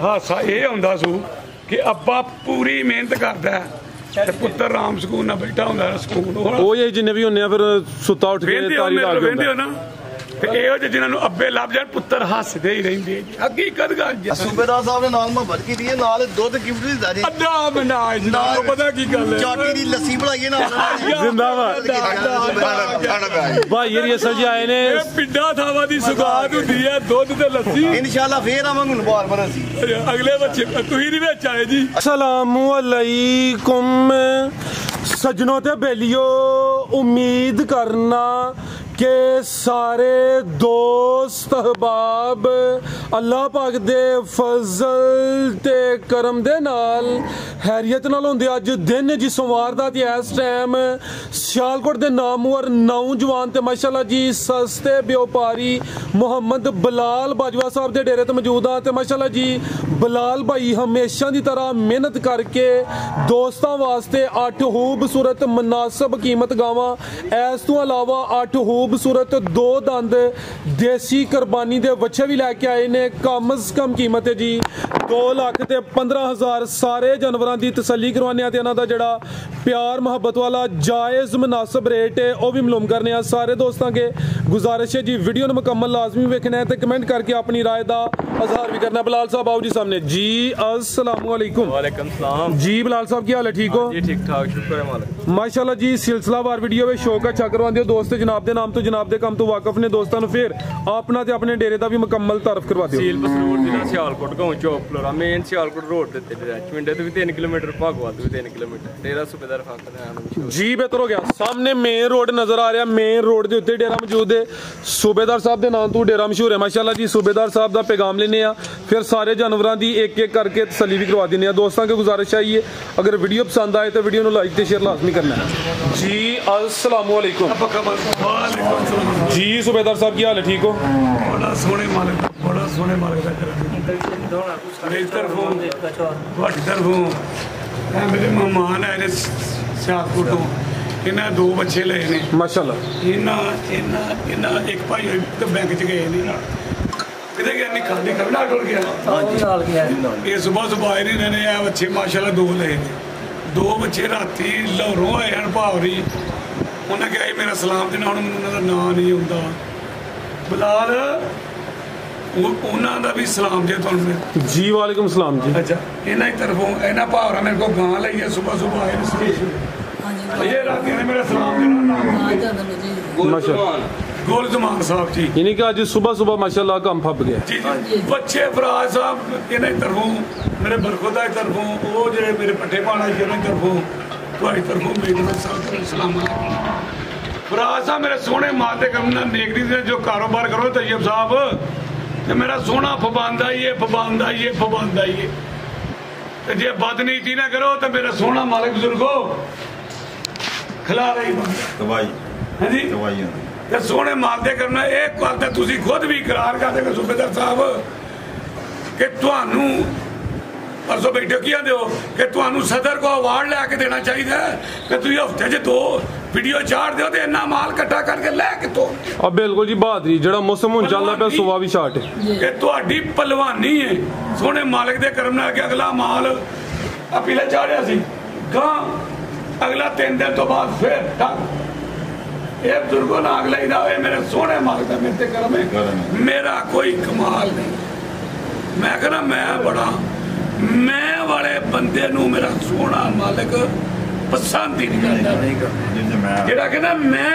ਹਾਸਾ ਇਹ ਹੁੰਦਾ ਸੂ ਕਿ ਅੱਬਾ ਪੂਰੀ ਮਿਹਨਤ ਕਰਦਾ ਤੇ ਪੁੱਤਰ ਰਾਮ ਸਕੂਨ ਨਾਲ ਬੈਠਾ ਹੁੰਦਾ ਸਕੂਨ ਉਹ ਜਿੰਨੇ ਵੀ ਹੁੰਦੇ ਆ ਫਿਰ ਸੁੱਤਾ ਉੱਠ ਕੇ ਤਾਰੀ ਲਾ ਕੇ ਵੇਂਦੇ ਹੋ ਨਾ ਇਹੋ ਜਿਹੇ ਜਿਨ੍ਹਾਂ ਨੂੰ ਅੱਬੇ ਲੱਭ ਜਾਣ ਪੁੱਤਰ ਹੱਸਦੇ ਹੀ ਰਹਿੰਦੇ ਜੀ ਹਕੀਕਤ ਗੱਲ ਜੀ। ਸੂਬੇਦਾਰ ਸਾਹਿਬ ਨੇ ਨਾਲ ਮੁਹੱਬਤ ਕੀਤੀ ਹੈ ਨਾਲ ਦੁੱਧ ਗਿਫਟ ਦਿੱਤਾ ਜੀ ਅੱਡਾ ਮਨਾਜ ਨਾਲ ਪਤਾ ਕੀ ਗੱਲ ਹੈ ਚਾਟੀ ਦੀ ਲੱਸੀ ਬਣਾਈਏ ਨਾਲ ਜ਼ਿੰਦਾਬਾਦ ਭਾਈ ਇਹ ਅਸਲ ਜੀ ਆਏ ਨੇ ਪਿੰਡਾਂ ਥਾਵਾਂ ਦੀ ਸੁਗਾਤ ਹੁੰਦੀ ਹੈ ਦੁੱਧ ਤੇ ਲੱਸੀ ਇਨਸ਼ਾਅੱਲਾ ਫੇਰ ਆਵਾਂਗੇ ਬਾਰ ਬਾਰ ਅਸੀਂ ਅਗਲੇ ਬੱਚੇ ਤੁਸੀਂ ਨਹੀਂ ਵਿੱਚ ਆਏ ਜੀ। अस्सलामु अलैकुम सजनों ते बेलियो उम्मीद करना कि सारे दोस्त अहबाब अल्लाह पाक दे फजल ते करम दे नाल हैरियत नाल होंदे अज दिन जी सोमवार दा ते इस टाइम सियालकोट दे नामवर नौजवान ते माशाअल्लाह जी सस्ते व्यापारी मुहम्मद बिलाल बाजवा साहब दे डेरे ते मौजूद आ ते माशाअल्लाह जी बिलाल भाई हमेशा दी तरह मेहनत करके दोस्तां वास्ते 8 खूबसूरत मुनासिब कीमत गावां इस तो अलावा 8 खूबसूरत 2 दंद देसी कुर्बानी दे बच्चे भी लैके आए ने कम से कम कीमत है जी 2,15,000 सारे जानवरों की तसल्ली करवाने ते इन्हां दा जिहड़ा प्यार मुहब्बत वाला जायज़ मुनासिब रेट है वह भी मालूम करने सारे दोस्तों के गुजारिश है जी वीडियो ने मुकम्मल लाजमी वेखना है तो कमेंट करके अपनी राय का इजहार भी करना। बिलाल साहब आओ जी सामने जी। अस्सलाम वालेकुम। वालेकुम सलाम जी। बिलाल साहब की हाल है ठीक हो जी? ठीक ठाक शुक्र है मालिक माशाल्लाह जी। सिलसिलावार वीडियो में शौक अच्छा करवाते हो दोस्त जनाब के नाम तो जनाब के काम तो वाकफ ने दोस्तों फिर अपना ते अपने डेरे का भी मुकम्मल तारफ करवाते हो। सील बसरूर जिला सियालकोट गांव चौक फ्लोरा मेन सियालकोट रोड ते मिंटे तो भी 3 किलोमीटर भागवत भी 3 किलोमीटर डेरा सूबेदार फाखर जी बेहतर हो गया। सामने मेन रोड नजर आ रहा मेन रोड के उत्ते डेरा मौजूद है सूबेदार साहब के नाम तो डेरा मशहूर है माशाल्लाह जी। सूबेदार साहब का पैगाम लेने फिर सारे जानवरों की एक एक करके तसली भी करवा देने दोस्तों की गुजारिश आई है अगर वीडियो पसंद आए तो वीडियो को लाइक तो शेयर लाजमी करना है जी। अस्सलाम वालेकुम जी। सूबेदार साहब की हाल है ठीक हो? बड़ा सोहने मालिक बड़ा सोहने मालिक मेरी तरफों ਤੁਹਾਡੀ ਤਰਫੋਂ मेरे मेहमान आए ने सियालकोट ਤੋਂ ਇਹਨਾਂ 2 ਬੱਚੇ ਲਏ ਨੇ माशाल्लाह। ਇਹਨਾਂ ਇੱਕ ਭਾਈ ਬੈਂਕ ਚ ਗਏ ਨੇ ਕਿਤੇ ਗਿਆ ਨਹੀਂ ਖਾਲੀ ਖਬਰ ਟੁੱਟ ਗਿਆ ਨਾਲ ਗਿਆ ਇਹ ਸਵੇਰ ਆਏ ਨੇ ਇਹਨਾਂ ਨੇ ਆ ਬੱਚੇ ਮਾਸ਼ਾਅੱਲਾ 2 ਲਏ ਨੇ 2 ਬੱਚੇ ਰਾਤੀ ਲਾਹੌਰੋਂ ਆਏ ਹਨ ਭਾਵਰੀ ਉਹਨਾਂ ਕਿਹਾ ਮੇਰਾ ਸਲਾਮ ਦੇਣਾ ਹੁਣ ਮੈਨੂੰ ਉਹਨਾਂ ਦਾ ਨਾਂ ਨਹੀਂ ਆਉਂਦਾ ਬਿਲਾਲ ਉਹਨਾਂ ਦਾ ਵੀ ਸਲਾਮ ਜੇ ਤੁਹਾਨੂੰ जी वालेकुम सलाम जी। अच्छा ਇਹਨਾਂ ਦੀ ਤਰਫੋਂ ਇਹਨਾਂ ਭਾਵਰਾ ਮੇਰੇ ਕੋਲ ਗਾਂ ਲਈ ਹੈ ਸਵੇਰ ਆਏ ਨੇ ਸਟੇਸ਼ਨ ਇਹ ਰਾਤੀ ਨੇ ਮੇਰਾ ਸਲਾਮ ਦੇਣਾ माशाल्लाह गोलजमान साहब जी यानी कि आज सुबह सुबह माशाल्लाह काम फप गया जी जी बच्चे फराज साहब इन्हें तरफों मेरे बरखुदा की तरफों वो जो मेरे पट्ठे पाना इन्हें तरफों तुम्हारी तरफों मेरे सलाम फराज साहब मेरे सोहने माते करना नेकरी से जो कारोबार करो तैयब साहब तो मेरा सोहना फबांदा ही है फबांदा ही है फबांदा ही है तो जे बदनीति ना करो तो मेरा सोहना मालिक बुजुर्गो खिला रही दवाई है जी दवाई ਤੇ ਸੋਹਣੇ ਮਾਲਦੇ ਕਰਨਾ ਇਹ ਗੱਲ ਤਾਂ ਤੁਸੀਂ ਖੁਦ ਵੀ ਇਕਰਾਰ ਕਰਦੇ ਹੋ ਸੂਬੇਦਾਰ ਸਾਹਿਬ ਕਿ ਤੁਹਾਨੂੰ ਪਰਸੋਂ ਬੈਠੇ ਕੀ ਆਂਦੇ ਹੋ ਕਿ ਤੁਹਾਨੂੰ ਸਦਰ ਕੋ ਅਵਾਰਡ ਲੈ ਕੇ ਦੇਣਾ ਚਾਹੀਦਾ ਕਿ ਤੁਸੀਂ ਹਫਤੇ 'ਚ 2 ਵੀਡੀਓ ਚਾੜ ਦਿਓ ਤੇ ਇੰਨਾ ਮਾਲ ਇਕੱਠਾ ਕਰਕੇ ਲੈ ਕਿਤੋਂ अब बिल्कुल जी बहादुरी जड़ा मौसम हुन चलदा पिया सुबह भी शार्ट है ਕਿ ਤੁਹਾਡੀ ਪਹਿਲਵਾਨੀ ਹੈ ਸੋਹਣੇ ਮਾਲਕ ਦੇ ਕਰਮ ਨਾਲ ਕਿ ਅਗਲਾ ਮਾਲ ਅਪੀਲੇ ਚਾੜਿਆ ਸੀ ਗਾਂ ਅਗਲਾ 3 ਦਿਨ ਤੋਂ ਬਾਅਦ ਫਿਰ ये बुजुर्गों ना अगला ही दावे मेरे सोने मालिक का मेरे करम है मेरा कोई कमाल नहीं मैं कहना मैं बड़ा मैं वाले बंदे नू मेरा सोना मालिक पसंद ही नहीं करता जेड़ा कहना मैं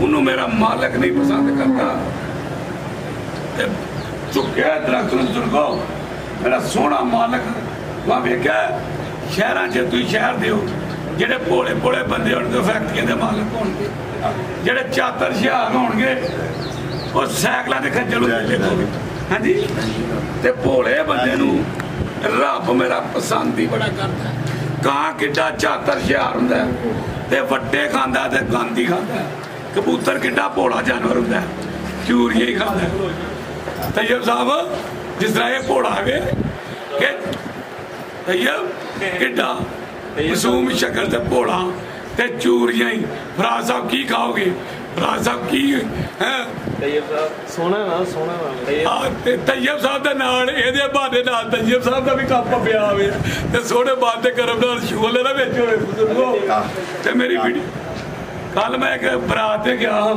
उन्होंने मेरा मालिक नहीं पसंद करता चुके दरख्त बुजुर्गो मेरा सोना मालिक वहां वेख्या शहर च तुम शहर दे ਜਿਹੜੇ ਭੋਲੇ ਭੋਲੇ ਬੰਦੇ ਹੋਣਗੇ ਫੈਕਟਰੀਆਂ ਦੇ ਮਾਲਕ ਹੋਣਗੇ ਜਿਹੜੇ ਚਾਤਰ ਸ਼ਿਆਰ ਹੋਣਗੇ ਉਹ ਸਾਈਕਲਾਂ ਦੇ ਖੱਜਲ ਹੋਣਗੇ ਹਾਂਜੀ ਤੇ ਭੋਲੇ ਬੰਦੇ ਨੂੰ ਰੱਬ ਮੇਰਾ ਪਸੰਦ ਹੀ ਬੜਾ ਕਰਦਾ ਕਾਂ ਕਿੱਡਾ ਚਾਤਰ ਸ਼ਿਆਰ ਹੁੰਦਾ ਤੇ ਵੱਡੇ ਖਾਂਦਾ ਤੇ ਗੰਦੀ ਖਾਂਦਾ ਕਬੂਤਰ ਕਿੱਡਾ ਭੋਲਾ ਜਾਨਵਰ ਹੁੰਦਾ ਚੂਰੀਆਂ ਹੀ ਖਾਂਦਾ ਤੈਯਬ ਸਾਹਿਬ ਜਿਸ ਤਰ੍ਹਾਂ ਇਹ ਭੋਲਾ ਹੈ ਕਿ ਤੈਯਬ ਕਿੱਡਾ मासूम शक्ल ते भोला ते चूरियां ही फराज साहब की खाओगे फराज साहब की है ਤੈਯਬ ਸਾਹਿਬ ਸੋਹਣਾ ਨਾ ਤੇ ਤੈਯਬ ਸਾਹਿਬ ਦਾ ਨਾਲ ਇਹਦੇ ਬਹਾਨੇ ਨਾਲ ਤੈਯਬ ਸਾਹਿਬ ਦਾ ਵੀ ਕੰਮ ਪਿਆ ਹੋਵੇ ਤੇ ਸੋਹਣੇ ਬਾਤ ਤੇ ਕਰਮ ਨਾਲ ਸ਼ੋਲੇ ਨਾ ਵਿੱਚ ਹੋਵੇ ਬਜ਼ੁਰਗੋ। ਤੇ ਮੇਰੀ ਵੀਡੀਓ ਕੱਲ ਮੈਂ ਇੱਕ ਬਰਾਤ ਤੇ ਗਿਆ,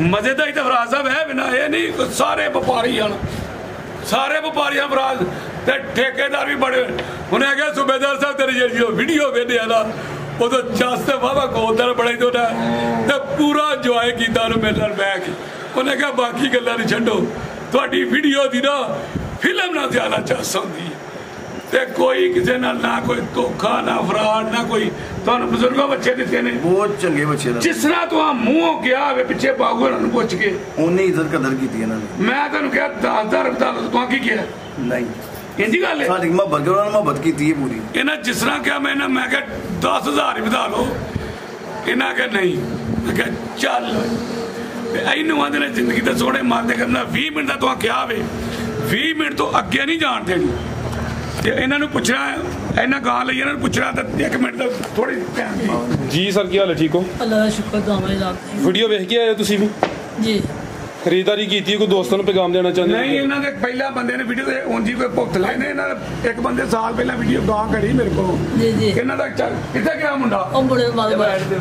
ਮਜ਼ੇ ਦਾ ਹੀ ਤਾਂ ਫਰਾਜ਼ ਸਾਹਿਬ ਹੈ ਬਿਨਾ ਇਹ ਨਹੀਂ ਸਾਰੇ ਵਪਾਰੀ ਹਨ, ਸਾਰੇ ਵਪਾਰੀਆਂ ਬਰਾਤ ਤੇ ਠੇਕੇਦਾਰ ਵੀ ਬੜੇ। ਉਹਨੇ ਕਿਹਾ ਸੂਬੇਦਾਰ ਸਾਹਿਬ ਤੇਰੀ ਜਿਹੜੀ ਵੀਡੀਓ ਵੇਖਦੇ ਆ ਨਾ ਉਦੋਂ ਜਸ ਤੇ ਵਾਹਵਾ ਗੋਲਦਾਰ ਬੜਾ ਹੀ ਤੁਹਾਡਾ ਤੇ ਪੂਰਾ ਇੰਜੋਏ ਕੀਤਾ ਉਹਨੂੰ ਮੇਰੇ ਨਾਲ ਬਹਿ ਕੇ। ਉਹਨੇ ਕਿਹਾ ਬਾਕੀ ਗੱਲਾਂ ਨਹੀਂ ਛੱਡੋ, ਤੁਹਾਡੀ ਵੀਡੀਓ ਦੀ ਨਾ ਫਿਲਮ ਨਾਲ ਜ਼ਿਆਦਾ ਚੱਸ ਹੁੰਦੀ ਹੈ ਤੇ ਕੋਈ ਕਿਸੇ ਨਾਲ ਨਾ ਕੋਈ ਧੋਖਾ ਨਾ ਫਰਾਡ ਨਾ ਕੋਈ। ਤੁਹਾਨੂੰ ਬਜ਼ੁਰਗਾਂ ਬੱਚੇ ਦਿੱਤੇ ਨੇ ਬਹੁਤ ਚੰਗੇ ਬੱਚੇ ਨੇ, ਜਿਸ ਤਰ੍ਹਾਂ ਤੂੰ ਮੂੰਹੋਂ ਗਿਆ ਹੋਵੇ ਪਿੱਛੇ ਬਾਗੂ ਉਹਨਾਂ ਨੂੰ ਪੁੱਛ ਕੇ ਉਹਨੇ ਇੱਜ਼ਤ ਕਦਰ ਕੀਤੀ ਇਹਨਾਂ ਨੇ। ਮੈਂ ਤੈਨੂੰ ਕਿਹਾ 10,000 ਬਤਾ ਤੂੰ ਕੀ ਕਿਹਾ ਨਹੀਂ ਇੰਜੀ ਗੱਲ ਹੈ ਸਾਡੀ ਮੁਹੱਬਤ ਉਹਨਾਂ ਨੇ ਮੁਹੱਬਤ ਕੀਤੀ ਹੈ ਪੂਰੀ। ਇਹਨਾਂ ਜਿਸ ਤਰ੍ਹਾਂ ਕਿਹਾ ਮੈਂ ਕਿਹਾ 10,000 ਹੀ ਵਧਾ ਲਓ, ਇਹਨਾਂ ਕਿਹਾ ਨਹੀਂ। ਮੈਂ ਕਿਹਾ ਚੱਲ ਤੇ ਇਹਨੂੰ ਆਂਦੇ ਨੇ ਜ਼ਿੰਦਗੀ ਦੇ ਸੋਹਣੇ ਮਾਰਦੇ ਕਰਨਾ 20 ਮਿੰਟ ਦਾ ਤੂੰ ਕਿਹਾ ਵੇ 20 ਮਿੰਟ ਤੋਂ ਅੱਗੇ ਨਹੀਂ ਜਾਣ ਦੇਣੀ। ਤੇ ਇਹਨਾਂ ਨੂੰ ਪੁੱਛਣਾ ਇਹਨਾਂ ਗਾਂ ਲਈ ਇਹਨਾਂ ਨੂੰ ਪੁੱਛਣਾ ਤਾਂ 1 ਮਿੰਟ ਦਾ ਥੋੜੀ ਟਾਈਮ ਜੀ ਸਰ ਕੀ ਹਾਲ ਹੈ, ਠੀਕ ਹੋ? ਅੱਲਾ ਦਾ ਸ਼ੁਕਰ ਦੁਆਵਾਂ ਲੱਗਦੀ ਵੀਡੀਓ ਵੇਖ ਕੇ ਆਏ ਹੋ ਤੁਸੀਂ ਵੀ? ਜੀ ਖਰੀਦਦਾਰੀ ਕੀਤੀ, ਕੋਈ ਦੋਸਤਾਂ ਨੂੰ ਪੈਗਾਮ ਦੇਣਾ ਚਾਹੁੰਦੇ? ਨਹੀਂ, ਇਹਨਾਂ ਦੇ ਪਹਿਲਾਂ ਬੰਦੇ ਨੇ ਵੀਡੀਓ ਤੇ ਉਂਝ ਹੀ ਕੋਈ ਭੁੱਖ ਲਾਏ ਨੇ। ਇਹਨਾਂ ਦੇ ਇੱਕ ਬੰਦੇ ਸਾਲ ਪਹਿਲਾਂ ਵੀਡੀਓ ਗਾਂ ਕੜੀ ਮੇਰੇ ਕੋਲ ਜੀ ਜੀ ਇਹਨਾਂ ਦਾ ਚੱਲ ਕਿੱਥੇ ਗਿਆ ਮੁੰਡਾ ਉਹ ਬੜੇ ਮਾਲ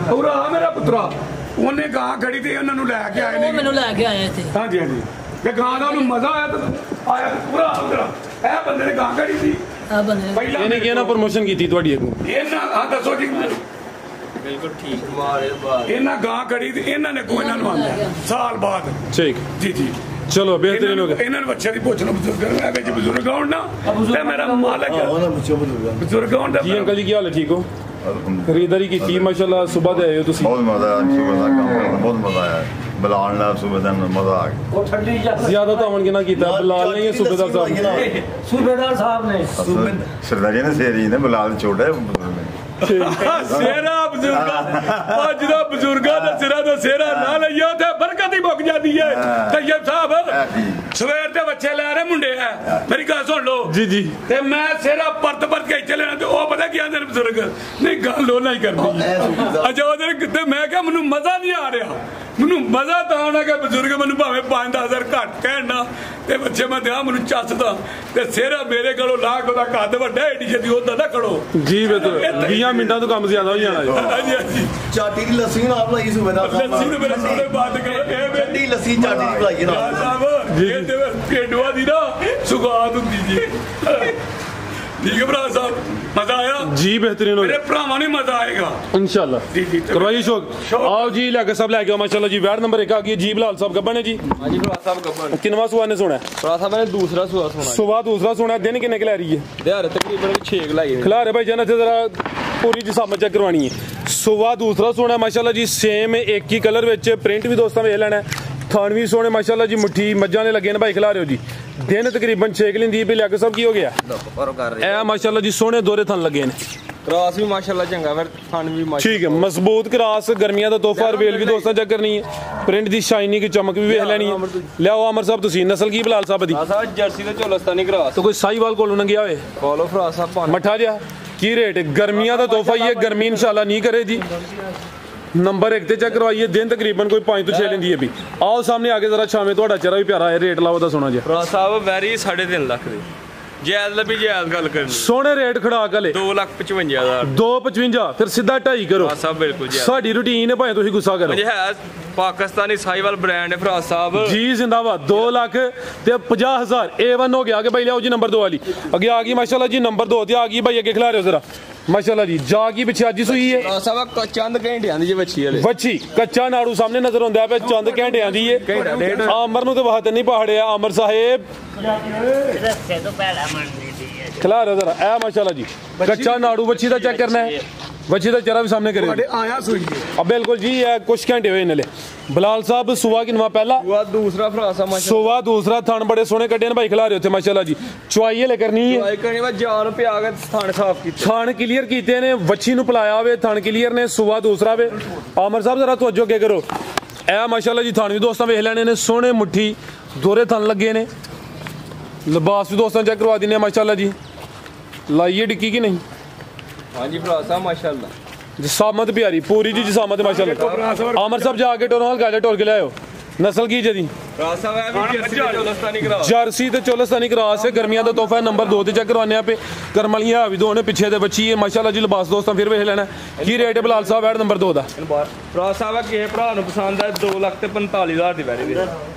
ਪੂਰਾ ਆ ਮੇਰਾ ਪੁੱਤਰਾ ਉਹਨੇ ਗਾਂ ਖੜੀ ਤੇ ਉਹਨਾਂ ਨੂੰ ਲੈ ਕੇ ਆਏ ਨੇ। ਮੈਨੂੰ ਲੈ ਕੇ ਆਇਆ ਇੱਥੇ। ਹਾਂਜੀ ਹਾਂਜੀ ਤੇ ਗਾਂ ਦਾ ਉਹਨੂੰ ਮਜ਼ਾ ਆਇਆ ਤਾਂ ਆਇਆ ਪੂਰਾ ਉਧਰ ਇਹ ਬੰਦੇ ਨੇ ਗਾਂ ਖੜੀ ਸੀ ਆ ਬੰਦੇ ਪਹਿਲਾਂ ਇਹਨੇ ਕੀ ਨਾ ਪ੍ਰਮੋਸ਼ਨ ਕੀਤੀ ਤੁਹਾਡੀ ਅੱਗੋਂ? ਇਹਨਾਂ ਹਾਂ ਦੱਸੋ ਜੀ ਬਿਲਕੁਲ ਠੀਕ ਮਾਰੇ ਬਾਤ। ਇਹਨਾਂ ਗਾਂ ਖੜੀ ਤੇ ਇਹਨਾਂ ਨੇ ਕੋਈ ਇਹਨਾਂ ਨੂੰ ਆਂਦਾ ਸਾਲ ਬਾਅਦ। ਠੀਕ ਜੀ ਜੀ ਚਲੋ ਬਿਹਤਰੀਨ ਹੋ ਗਿਆ। ਇਹਨਾਂ ਨੂੰ ਬੱਚਿਆਂ ਦੀ ਪੁੱਛ ਲਓ ਬਜ਼ੁਰਗ ਹੈ ਵਿੱਚ ਬਜ਼ੁਰਗ ਆਉਣ ਨਾ ਤੇ ਮੇਰਾ ਮਾਲਕ ਉਹਨਾਂ ਪੁੱਛੋ ਬਜ਼ੁਰਗਾਂ ਨੂੰ। ਬਜ਼ੁਰਗ ਆਉਣ ਦਾ ਜੀ ਅੰਕਲ ਜੀ ਕੀ ਹਾਲ ਹੈ, ਠੀਕ ਹੋ? ਖਰੀਦਦਾਰੀ ਕੀਤੀ ਮਾਸ਼ਾਅੱਲਾ, ਸਵੇਰ ਦੇ ਆਏ ਹੋ ਤੁਸੀਂ? ਬਹੁਤ ਮਜ਼ਾ ਆਇਆ ਸੁਬਹ ਦਾ ਕੰਮ ਕਰਨ ਦਾ, ਬਹੁਤ ਮਜ਼ਾ ਆਇਆ ਬਲਾਲ ਨਾਲ ਸੁਬਹ ਦਾ ਮਜ਼ਾ ਆ ਗਿਆ। ਜ਼ਿਆਦਾ ਤਾਵਨ ਕਿਹਨਾਂ ਕੀਤਾ, ਬਲਾਲ ਨੇ ਜਾਂ ਸੂਬੇਦਾਰ ਸਾਹਿਬ ਨੇ? ਸੂਬੇਦਾਰ ਸਾਹਿਬ ਨੇ। ਸਰਦਾਰੀ ਨੇ ਸੇਰੀ ਨੇ ਬਲਾਲ ਛੋਟਾ ਸੇਰਾ ਬਜ਼ੁਰਗਾਂ ਉਹ ਜਿਹੜਾ ਬਜ਼ੁਰਗਾਂ ਦਾ ਸਿਰਾਂ ਦਾ ਸੇਰਾ ਨਾ ਲਈਓ ਤੇ ਬਰਕਤ ਹੀ ਮੁੱਕ ਜਾਂਦੀ ਹੈ। ਤੈਯਬ ਸਾਹਿਬ ਸਵੇਰ ਤੇ ਬੱਚੇ ਲੈ ਰਹੇ ਮੁੰਡੇ ਆ, ਮੇਰੀ ਗੱਲ ਸੁਣ ਲਓ ਜੀ ਜੀ। ਤੇ ਮੈਂ ਸੇਰਾ ਪਰਤ ਕੇ ਚੱਲਣਾ ਤੇ ਉਹ ਪਤਾ ਕੀ ਆਂਦੇ ਨੇ ਬਜ਼ੁਰਗ, ਨਹੀਂ ਗੱਲ ਉਹਨਾਂ ਹੀ ਕਰਨੀ ਅੱਛਾ ਉਹਦੇ ਕਿਤੇ। ਮੈਂ ਕਿਹਾ ਮੈਨੂੰ ਮਜ਼ਾ ਨਹੀਂ ਆ ਰਿਹਾ, ਮੈਨੂੰ ਮਜ਼ਾ ਤਾਂ ਆਉਣਾ ਕਿ ਬਜ਼ੁਰਗ ਮੈਨੂੰ ਭਾਵੇਂ 5-10,000 ਘੱਟ ਕਹਿਣ ਨਾ ਤੇ ਬੱਚੇ ਮੈਂ ਦਿਆਂ ਮੈਨੂੰ ਚੱਸਦਾ ਤੇ ਸੇਰਾ ਮੇਰੇ ਕੋਲੋਂ ਲਾਖ ਉਹਦਾ ਕੱਦ ਵੱਡਾ ਏਡੀ ਛੇਤੀ ਉਹਦਾ ਨਾ ਖੜੋ ਜੀ ਬਿਲਕੁਲ 20 ਮਿੰਟਾਂ ਤੋਂ ਕੰਮ ਜ਼ਿਆਦਾ ਹੋ ਜਾਣਾ ਜੀ। ਹਾਂਜੀ ਹਾਂਜੀ ਚਾਟੀ ਦੀ ਲੱਸੀ ਨਾਲ ਬਣਾਈ ਸੂਬੇਦਾਰ ਸਾਹਿਬ ਲੱਸੀ ਨੂੰ ਮੇਰੇ ਸਾਹਮਣੇ ਬਾਤ ਕਰ ਇਹ ਮੇਰੀ ਠੰਡੀ ਲੱਸੀ ਚਾਟੀ ਦੀ ਬਣਾਈ ਨਾਲ। ਸਾਹਿਬ ਇਹ ਤੇ ਪੇਂਡੂਆਂ ਦੀ ਨਾ ਸੁਗਾਤ ਹੁੰਦੀ ਜੀ। ਠੀਕ ਹੈ ਭਰਾ ਸਾਹਿਬ, ਮਜ਼ਾ ਆਇਆ ਜੀ ਬਿਹਤਰੀਨ ਹੋ ਮੇਰੇ ਗਿਆ ਭਰਾਵਾਂ ਨੂੰ ਮਜ਼ਾ ਆਏਗਾ इंशाल्लाह। जी, जी। करवाइए शौक। आओ जी लेके सब लेके आओ माशाल्लाह जी। वार्ड नंबर 1 आ गई जी बलाल साहब गब्बन है जी। ਹਾਂਜੀ ਭਰਾ ਸਾਹਿਬ ਗੱਬਨ किनवा सुहा ने सोना है? ਭਰਾ ਸਾਹਿਬ ਨੇ ਦੂਸਰਾ ਸੁਆ ਸੁਣਾ सुबह दूसरा सोना है। दिन किन्ने खिला रही है? ਦਿਹਾੜੇ ਤਕਰੀਬਨ 6 ਲਾਈ खिला रहे भाई जान इतने जरा पूरी जिसामत चेक करवानी है। सुबह दूसरा सोना है माशाल्लाह जी, सेम एक ही कलर विच प्रिंट भी दोस्तों वेख लेना है। थान भी सोने माशाल्लाह जी, मुट्ठी मज्जां ने लगे ने भाई खिला रहे हो जी। दिन तकरीबन 6 किलो भी लेके सब की हो गया ਪਰ ਕਰ ਰਹੇ ए माशाल्लाह जी सोने दोहरे थन लगे ने। ਕਰਾਸ ਵੀ ਮਾਸ਼ਾਅੱਲਾ ਚੰਗਾ ਫਿਰ ਥਣ ਵੀ ਮਾਸ਼ਾਅੱਲਾ ठीक है मजबूत क्रास गर्मियां दा तोहफा रवेल भी दोस्तों चेक करनी है। प्रिंट दी शाइनिंग की चमक भी वेख लेनी है। लियाओ अमर साहब तुसी नस्ल की बलाल साहब दी? ਭਰਾ ਸਾਹਿਬ ਜਰਸੀ ਤੇ ਝੋਲਸਤਾਨੀ ਕਰਾਸ तो कोई साहिवाल कोलों लंघिया होए ਫੋਲੋ ਭਰਾ ਸਾਹਿਬ ਪਾਣ मठा जा की रेट? गर्मियां दा तोहफा ये गर्मी इंशाल्लाह नहीं करे जी। नंबर 1 ते चेक करवाइए। दिन तकरीबन कोई 5 ਤੋਂ 6 लेंदी है भी। आओ सामने आके जरा छावे ਤੁਹਾਡਾ ਚਿਹਰਾ ਵੀ ਪਿਆਰਾ ਹੈ। ਰੇਟ ਲਾਓ ਦਾ ਸੋਨਾ ਜੀ। ਭਰਾ ਸਾਹਿਬ ਵੈਰੀ 3.5 ਲੱਖ ਦੀ ਜਾਇਜ਼ ਲੱਭੀ ਜਾਇਜ਼ ਗੱਲ ਕਰਨੀ ਸੋਹਣੇ ਰੇਟ ਖੜਾ ਕਲੇ 2,55,000 255 ਫਿਰ ਸਿੱਧਾ 2.5 ਕਰੋ। ਭਰਾ ਸਾਹਿਬ ਬਿਲਕੁਲ ਜਾਇਜ਼ ਸਾਡੀ ਰੂਟੀਨ ਹੈ ਭਾਵੇਂ ਤੁਸੀਂ ਗੁੱਸਾ ਕਰੋ ਜੀ ਹੈ ਪਾਕਿਸਤਾਨੀ ਸਾਈਵਾਲ ਬ੍ਰਾਂਡ ਹੈ ਭਰਾ ਸਾਹਿਬ ਜੀ ਜ਼ਿੰਦਾਬਾਦ। 2 ਲੱਖ ਤੇ 50,000 A1 ਹੋ ਗਿਆ। ਕਿ ਭਾਈ ਲਿਆਓ ਜੀ ਨੰबर 2 ਵਾਲੀ ਅੱਗੇ ਆ ਗਈ ਮਾਸ਼ਾਅੱਲਾ ਜੀ। ਨੰबर 2 ਤੇ ਆ ਗਈ ਭਾਈ, ਅੱਗੇ ਖਿਲਾ ਰਹੇ ਹੋ ਜ਼ਰਾ ਮਾਸ਼ਾਅੱਲਾ ਜੀ। ਜਾ ਕੀ ਪਿੱਛੇ ਅੱਜ ਸੂਈ ਹੈ ਭਰਾ ਸਾਹਿਬ ਚੰਦ ਘੰਟਿਆਂ ਦੀ ਜੇ ਬੱਚੀ ਵਾਲੇ ਵੱਛੀ ਕੱਚਾ ਨਾੜੂ ਸਾਹਮਣੇ ਨਜ਼ਰ ਆਉਂਦਾ ਪਿਆ। ਚੰਦ ਘੰਟਿਆਂ ਦੀ ਹੈ। ਘੰਟਾ ਡੇਢ ਆਮਰ ਨੂੰ ਤੇ ਬਾਤ ਨਹੀਂ ਪਹਾੜਿਆ ਆਮਰ ਸਾਹਿਬ ਖਿਲਾ ਰਹੇ ਜ਼ਰਾ ਇਹ ਮਾਸ਼ਾਅੱਲਾ ਜੀ। ਕੱਚਾ ਨਾੜੂ ਵੱਛੀ ਦਾ ਚੈੱਕ ਕਰਨਾ ਹੈ। ਵੱਛੀ ਦਾ ਚਿਹਰਾ ਵੀ ਸਾਹਮਣੇ ਕਰੇ ਤੁਹਾਡੇ ਆਇਆ ਸੂਈ अब बिल्कुल जी है कुछ घंटे हुए इन्हें बलाल साहब सुबह किनवा पहला ਉਹ ਦੂਸਰਾ ਭਰਾ ਸਾਹਿਬ ਮਾਸ਼ਾਅੱਲਾ सुबह दूसरा थान बड़े सोने कड्डे ने भाई खिला रहे थे माशाल्लाह जी। चुआई हले करनी है। ਆਈ ਕਰਨੀ ਵਾ ਜਾਨ ਪਿਆ ਕੇ ਥਣ ਸਾਫ ਕੀਤਾ थान क्लियर कीते ने वच्छी नु पिलाया वे थान क्लियर ने सुबह दूसरा वे। आमर साहब जरा तवज्जो के करो ए माशाल्लाह जी। थान भी दोस्तों वेख लेने ने सोने मुट्ठी दोरे थान लगे ने। लिबास भी दोस्तों चेक करवा देने माशाल्लाह जी। लाइए डिक्की की नहीं ਹਾਂਜੀ ਭਰਾ ਸਾਹਿਬ ਮਾਸ਼ਾਅੱਲਾ जिसामत प्यारी पूरी जी जिसामत माशाल्लाह। आमर साहब जाके टोर हल्का जा टोर के लाओ। नस्ल की जदी ਫਰਾਜ ਸਾਹਿਬ ਇਹ ਵੀ ਜਰਸੀ ਤੇ ਚੋਲਸਤਾਨੀ ਕਰਾ ਜਰਸੀ ਤੇ ਚੋਲਸਤਾਨੀ ਕਰਾਸ ਹੈ ਗਰਮੀਆਂ ਦਾ ਤੋਹਫਾ ਨੰਬਰ 2 ਤੇ ਚੈੱਕ ਕਰਵਾਉਂਦੇ ਆ ਪੇ ਕਰਮ ਵਾਲੀਆਂ ਵੀ ਦੋ ਨੇ ਪਿੱਛੇ ਦੇ ਬੱਚੀ ਹੈ ਮਾਸ਼ਾਅੱਲਾ ਜੀ ਲਿਬਾਸ ਦੋਸਤਾਂ ਫਿਰ ਵੇਖ ਲੈਣਾ ਕੀ ਰੇਟ ਹੈ ਬਲਾਲ ਸਾਹਿਬ ਐਡ ਨੰਬਰ 2 ਦਾ ਫਰਾਜ ਸਾਹਿਬ ਕਿਸੇ ਭਰਾ ਨੂੰ ਪਸੰਦ ਹੈ 2,45,000 ਦੀ ਵੈਰੀ ਦੇ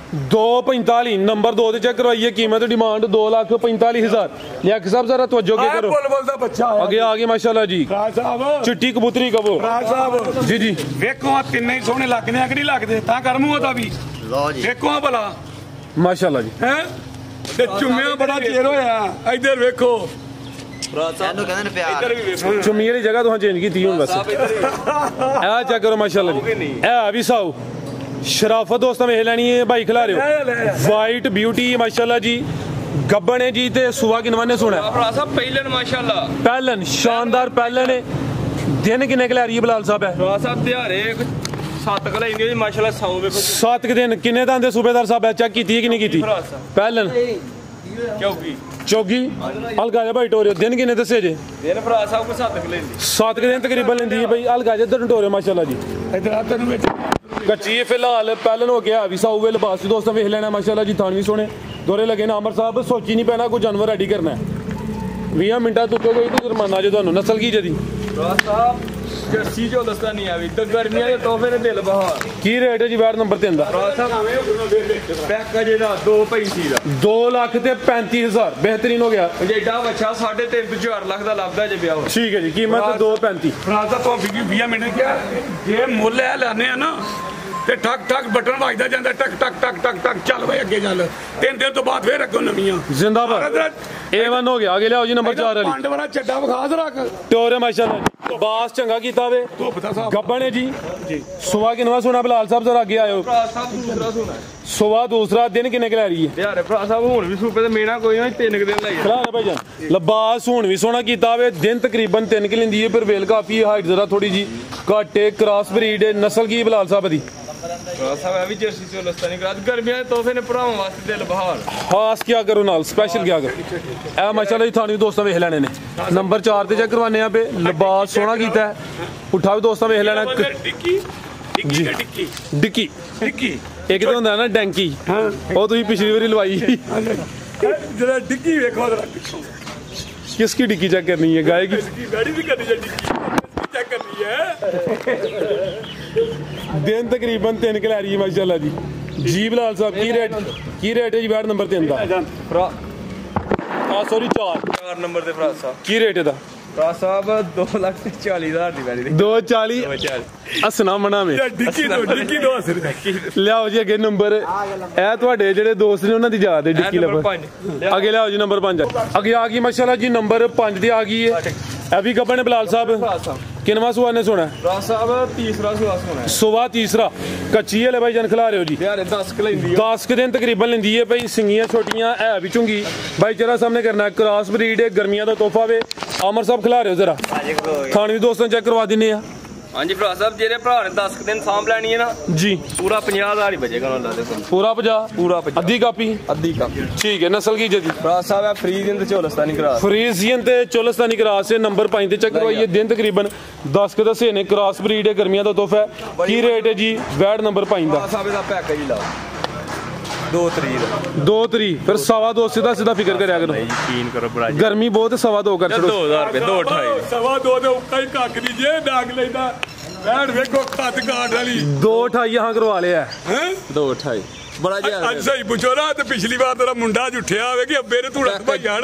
245 ਨੰਬਰ 2 ਤੇ ਚੈੱਕ ਕਰਵਾਈਏ ਕੀਮਤ ਡਿਮਾਂਡ 2,45,000 ਲਿਆਕ ਸਾਹਿਬ ਜ਼ਰਾ ਤਵੱਜੋ ਕੇ ਕਰੋ ਬੁਲਬੁਲ ਦਾ ਬੱਚਾ ਆਇਆ ਅੱਗੇ ਆ ਗਏ ਮਾਸ਼ਾਅੱਲਾ ਜੀ ਰਾਜ ਸਾਹਿਬ ਚਿੱਟੀ ਕਬੂਤਰੀ ਕਬੋ ਰਾਜ ਸਾਹਿਬ ਜੀ ਜੀ ਵੇਖੋ ਆ ਤਿੰਨੇ ਹੀ ਸੋਹਣੇ ਲੱਗਦੇ ਆ ਕਿ ਨਹੀਂ ਲੱਗਦੇ ਤਾਂ ਕਰ ਮੂੰਹ ਉਹਦਾ ਵੀ ਲਓ ਜੀ ਵੇਖੋ ਆ ਭਲਾ ਮਾਸ਼ਾਅੱਲਾ ਜੀ ਹੈ ਤੇ ਚੁੰਮਿਆ ਬੜਾ ਚਿਰ ਹੋਇਆ ਇੱਧਰ ਵੇਖੋ ਇਹਨੂੰ ਕਹਿੰਦੇ ਨੇ ਪਿਆਰ ਚੁੰਮੀ ਵਾਲੀ ਜਗ੍ਹਾ ਤੁਸੀਂ ਚੇਂਜ ਕੀਤੀ ਹੁਣ ਬਸ ਇਹ ਚੈੱਕ ਕਰੋ ਮਾਸ਼ਾਅੱਲਾ ਜੀ ਇਹ ਵੀ ਸਾਊ ਸ਼ਰਾਫਤ ਦੋਸਤਾਂ ਵੇਖ ਲੈਣੀ ਹੈ ਭਾਈ ਖਿਲਾ ਰਿਓ ਵਾਈਟ ਬਿਊਟੀ ਮਾਸ਼ਾਅੱਲਾ ਜੀ ਗੱਬਣੇ ਜੀ ਤੇ ਸੁਵਾ ਕਿਨਵਾ ਨੇ ਸੁਣਾ ਫਰਾਜ ਸਾਹਿਬ ਪਹਿਲਨ ਮਾਸ਼ਾਅੱਲਾ ਪਹਿਲਨ ਸ਼ਾਨਦਾਰ ਪਹਿਲਨ ਨੇ ਦਿਨ ਕਿੰਨੇ ਕਿ ਲੈ ਰਹੀ ਹੈ ਬਲਾਲ ਸਾਹਿਬ ਹੈ ਫਰਾਜ ਸਾਹਿਬ ਦਿਹਾੜੇ 7 ਕਲਾ ਇੰਦੀ ਜੀ ਮਾਸ਼ਾਅੱਲਾ 100 ਵੇਖੋ 7 ਦਿਨ ਕਿੰਨੇ ਤਾਂ ਦੇ ਸੂਬੇਦਾਰ ਸਾਹਿਬ ਹੈ ਚੈੱਕ ਕੀਤੀ ਹੈ ਕਿ ਨਹੀਂ ਕੀਤੀ ਫਰਾਜ ਸਾਹਿਬ ਪਹਿਲਨ ਚੌਕੀ ਚੌਗੀ ਹਲਕਾ ਜਿਹਾ ਭਾਈ ਟੋਰਿਓ ਦਿਨ ਕਿੰਨੇ ਦੱਸੇ ਜੇ ਦਿਨ ਫਰਾਜ ਸਾਹਿਬ ਕੋ 7 ਕਲਾ ਇੰਦੀ 7 ਦਿਨ ਤਕਰੀਬਨ ਲੈਂਦੀ ਹੈ ਭਾਈ ਹਲਕਾ ਜਿਹਾ ਇੱਧਰ ਟੋਰਿਓ ਮਾਸ਼ਾਅੱਲਾ ਜੀ ਇੱਧਰ ਆ ਤੈਨੂੰ ਵਿੱਚ ਕੱਚੀ ਹੈ ਫਿਲਹਾਲ ਪਹਿਲਨ ਹੋ ਗਿਆ ਵੀ ਸਾਊ ਵੇ ਲਿਬਾਸ ਦੋਸਤਾਂ ਵੇਖ ਲੈਣਾ ਮਾਸ਼ਾਅੱਲਾ ਜੀ ਥਾਨ ਵੀ ਸੋਹਣੇ ਦੋਰੇ ਲੱਗੇ ਨਾ ਅਮਰ ਸਾਹਿਬ ਸੋਚੀ ਨਹੀਂ ਪੈਣਾ ਕੋਈ ਜਾਨਵਰ ਰੈਡੀ ਕਰਨਾ ਹੈ 20 ਮਿੰਟਾਂ ਤੁੱਕੇ ਗਈ ਤੇ ਜੁਰਮਾਨਾ ਜੇ ਤੁਹਾਨੂੰ ਨਸਲ ਕੀ ਜਦੀ ਫਰਾਜ ਸਾਹਿਬ ਜਰਸੀ ਚੋਲਸਤਾਨੀ ਆ ਵੀ ਤੇ ਗਰਮੀਆਂ ਦੇ ਤੋਹਫੇ ਨੇ ਦਿਲ ਬਹਾਰ ਕੀ ਰੇਟ ਹੈ ਜੀ ਵਾਰਡ ਨੰਬਰ 3 ਦਾ ਫਰਾਜ ਸਾਹਿਬ ਪੈਕੇਜ ਇਹਦਾ 2.35 ਦਾ 2 ਲੱਖ ਤੇ 35,000 ਬਿਹਤਰੀਨ ਹੋ ਗਿਆ ਜੇ ਏਡਾ ਬੱਚਾ 3.5 ਤੋਂ 4 ਲੱਖ ਦਾ ਲੱਭਦਾ ਜੇ ਵਿਆਹ ਠੀਕ ਹੈ ਜੀ ਕੀਮਤ 2.35 ਫਰਾਜ਼ ਦਾ ਤੋਂ 20 ਮਿੰਟ ਕਿਹਾ ਜੇ ਮੁੱਲ ਇਹ ਲੈਣੇ ਆ ਨਾ ਤੇ ਠਕ ਠਕ ਬਟਨ ਵੱਜਦਾ ਜਾਂਦਾ ਟਕ ਟਕ ਟਕ ਟਕ ਟਕ ਚੱਲ ਬਈ ਅੱਗੇ ਚੱਲ 3 ਦਿਨ ਤੋਂ ਬਾਅਦ ਫੇਰ ਅੱਗੋਂ ਨਵੀਆਂ ਜ਼ਿੰਦਾਬਾਦ A1 ਹੋ ਗਿਆ ਅੱਗੇ ਲਿਆਓ ਜੀ ਨੰਬਰ 4 ਵਾਲੀ ਪੰਡ ਵਾਲਾ ਚੱਡਾ ਵਿਖਾ ਦੇ ਰੱਖ ਟੋਰੇ ਮਾਸ਼ਾਅੱਲਾ ਜੀ ਬਾਸ ਚੰਗਾ ਕੀਤਾ ਵੇ ਧੁੱਪ ਦਾ ਸਾਹਿਬ ਗੱਬਣ ਹੈ ਜੀ ਸੁਬਾ ਕਿਨਵਾ ਸੋਨਾ ਬਲਾਲ ਸਾਹਿਬ ਜ਼ਰਾ ਅੱਗੇ ਆਇਓ ਫਰਾਜ ਸਾਹਿਬ ਦੂਸਰਾ ਸੁਣਾ ਸੁਬਾ ਦੂਸਰਾ ਦਿਨ ਕਿੰਨੇ ਕਿ ਲੈ ਰਹੀ ਹੈ ਦਿਹਾੜੇ ਫਰਾਜ ਸਾਹਿਬ ਹੁਣ ਵੀ ਸੂਪੇ ਤੇ ਮੇਣਾ ਕੋਈ ਨਾ 3 ਦਿਨ ਲਈ ਖਲਾ ਭਾਈ ਜਾਨ ਲਬਾਸ ਹੁਣ ਵੀ ਸੋਹਣਾ ਕੀਤਾ ਵੇ ਦਿਨ ਤਕਰੀਬਨ 3 ਕਿ ਲੈਂਦੀ ਹੈ ਪਰ ਵੇਲ ਕਾਫੀ ਹਾਈਟ ਜ਼ਰਾ ਥੋੜੀ ਜੀ ਘੱਟ ਹੈ ਕ੍ਰਾਸ ਬਰੀਡ ਹੈ ਨਸਲ ਕੀ ਬਲਾਲ ਸਾਹਿਬ ਦੀ ਫਰਾਜ ਸਾਹਿਬ ਇਹ ਵੀ ਜਰਸੀ ਚੋਲਸਤਾਨੀ ਕਰਾ ਗਰਮੀਆਂ ਦੇ ਤੋਹਫੇ ਨੇ ਭਰਾਵਾਂ ਵਾਸਤੇ ਦਿਲ ਬਹਾਰ ਖਾਸ ਕੀ ਕਰੋ ਨਾਲ ਸਪੈਸ਼ਲ ਕੀ ਕਰੋ ਇਹ ਮਾਸ਼ਾਅੱਲਾ ਜੀ ਥਾਣੀ ਦੋਸਤਾਂ ਵੇਖ ਲੈਣੇ ਨੇ ਨੰਬਰ 4 ਤੇ ਚੈੱਕ ਕਰਵਾਨੇ ਆ ਪੇ ਲਿਬਾਸ ਸੋਹਣਾ ਕੀਤਾ ਹੈ ਉਠਾ ਵੀ ਦੋਸਤਾਂ ਵੇਖ ਲੈਣਾ ਟਿੱਕੀ ਟਿੱਕੀ ਤੇ ਟਿੱਕੀ ਡਿੱਕੀ ਟਿੱਕੀ ਇੱਕ ਤਾਂ ਹੁੰਦਾ ਨਾ ਡੈਂਕੀ ਉਹ ਤੁਸੀਂ ਪਿਛਲੀ ਵਾਰੀ ਲਵਾਈ ਜਿਹੜਾ ਟਿੱਕੀ ਵੇਖੋ ਜਰਾ ਪਿੱਛੋਂ ਕਿਸ ਕੀ ਡਿੱਕੀ ਚੈੱਕ ਕਰਨੀ ਹੈ ਗਾਇ ਕੀ ਗਾੜੀ ਵੀ ਕਰਨੀ ਚਾਹੀਦੀ ਚੈੱਕ ਕਰਨੀ ਹੈ ਦਿਨ ਤਕਰੀਬਨ 3 ਕਿ ਲੈ ਰਹੀ ਹੈ ਮਾਸ਼ਾਅੱਲਾ ਜੀ ਜੀ ਬਲਾਲ ਸਾਹਿਬ ਕੀ ਰੇਟ ਹੈ ਜੀ ਵਾਰਡ ਨੰਬਰ 3 ਦਾ ਸੌਰੀ 4 ਨੰਬਰ ਤੇ ਫਰਾਜ ਸਾਹਿਬ ਕੀ ਰੇਟ ਇਹਦਾ ਫਰਾਜ ਸਾਹਿਬ 2,40,000 ਦੀ ਵੈਰੀ 240 ਹਸਨਾ ਮਨਾ ਮੇ ਡਿੱਕੀ ਦੋ ਅਸਰ ਲਿਆਓ ਜੀ ਅੱਗੇ ਨੰਬਰ ਇਹ ਤੁਹਾਡੇ ਜਿਹੜੇ ਦੋਸਤ ਨੇ ਉਹਨਾਂ ਦੀ ਯਾਦ ਹੈ ਡਿੱਕੀ ਨੰਬਰ ਲੱਭ ਅੱਗੇ ਲਿਆਓ ਜੀ ਨੰਬਰ 5 ਅੱਗੇ ਆ ਗਈ ਮਾਸ਼ਾਅੱਲਾ ਜੀ ਨੰਬਰ 5 ਤੇ ਆ ਗਈ ਹੈ ਇਹ ਵੀ ਗੱਬਣ ਬਲਾਲ ਸਾਹਿਬ ਕਿਨਵਾ ਸੁਆ ਨੇ ਸੁਣਾ ਫਰਾਜ ਸਾਹਿਬ ਤੀਸਰਾ ਸੁਣਾ ਸੁਵਾ ਤੀਸਰਾ ਕੱਚੀ ਵਾਲੇ ਭਾਈ ਜਾਨ ਖਿਲਾ ਰਹੇ ਹੋ ਜੀ ਦਿਹਾੜੇ 10 ਕਿ ਲੈਂਦੀ 10 ਕੁ ਦਿਨ ਤਕਰੀਬਨ ਲੈਂਦੀ ਹੈ ਭਾਈ ਸਿੰਗੀਆਂ ਛੋਟੀਆਂ ਹੈ ਵੀ ਚੁੰਗੀ ਭਾਈ ਚਰਾ ਸਾਹਮਣੇ ਕਰਨਾ ਕ੍ਰਾਸ ਬਰੀਡ ਹੈ ਗਰਮੀਆਂ ਦਾ ਤੋਹਫਾ ਵੇ ਅਮਰ ਸਾਹਿਬ ਖਿਲਾ ਰਹੇ ਹੋ ਜ਼ਰਾ ਖਾਣੀ ਦੋਸਤਾਂ ਚੈੱਕ ਕਰਵਾ ਦਿੰਨੇ ਆ ਹਾਂਜੀ ਫਰਾਜ ਸਾਹਿਬ ਜਿਹੜੇ ਭਰਾ ਨੇ 10 ਦਿਨ ਸਾਂਭ ਲੈਣੀ ਹੈ ਨਾ ਜੀ ਪੂਰਾ 50,000 ਹੀ ਬਚੇਗਾ ਉਹਨਾਂ ਦਾ ਦੇਖੋ ਪੂਰਾ 50 ਪੂਰਾ 50 ਅੱਧੀ ਕਾਪੀ ਅੱਧੀ ਕੱਪ ਠੀਕ ਹੈ ਨਸਲ ਕੀ ਜਦੀ ਫਰਾਜ ਸਾਹਿਬ ਇਹ ਫ੍ਰੀ ਦਿਨ ਤੇ ਚੋਲਸਤਾਨੀ ਕਰਾ ਫਰੀਜ਼ੀਅਨ ਤੇ ਚੋਲਸਤਾਨੀ ਕਰਾਸ ਹੈ ਨੰਬਰ 5 ਤੇ ਚੈੱਕ ਕਰਵਾਈਏ ਦਿਨ ਤਕਰੀਬਨ 10 ਕੁ ਦੱਸੇ ਨੇ ਕ੍ਰਾਸ ਬਰੀਡ ਹੈ ਗਰਮੀਆਂ ਦਾ ਤੋਹਫਾ ਹੈ ਕੀ ਰੇਟ ਹੈ ਜੀ ਵੈਡ ਨੰਬਰ 5 ਦਾ ਫਰਾਜ ਸਾਹਿਬ ਦਾ ਪੈਕੇਜ ਹੀ ਲਾਓ 2 ਤਰੀਕ 2 ਤਰੀਕ ਫਿਰ 2.5 ਸਿੱਧਾ ਫਿਕਰ ਕਰਿਆ ਕਰੋ ਯਕੀਨ ਕਰੋ ਬੜਾ ਗਰਮੀ ਬਹੁਤ 2.5 ਕਰ ਛੜੋ 2000 ਰੁਪਏ 228 ਸਵਾ ਦੋ ਦੇ ਉੱਕਾ ਹੀ ਕੱਕ ਦੀ ਜੇ ਡਾਂਗ ਲੈਂਦਾ ਬੈਠ ਵੇਖੋ ਖੱਤ ਕਾਟ ਵਾਲੀ 2.28 ਹਾਂ ਕਰਵਾ ਲਿਆ ਹੈ 228 ਬੜਾ ਜਿਆਦਾ ਅੱਜ ਸਹੀ ਪੁੱਛੋ ਨਾ ਤੇ ਪਿਛਲੀ ਵਾਰ ਤੇਰਾ ਮੁੰਡਾ ਝੁੱਠਿਆ ਹੋਵੇ ਕਿ ਅੱਬੇ ਨੇ ਧੂੜਾ ਧਮਾਈਆਣ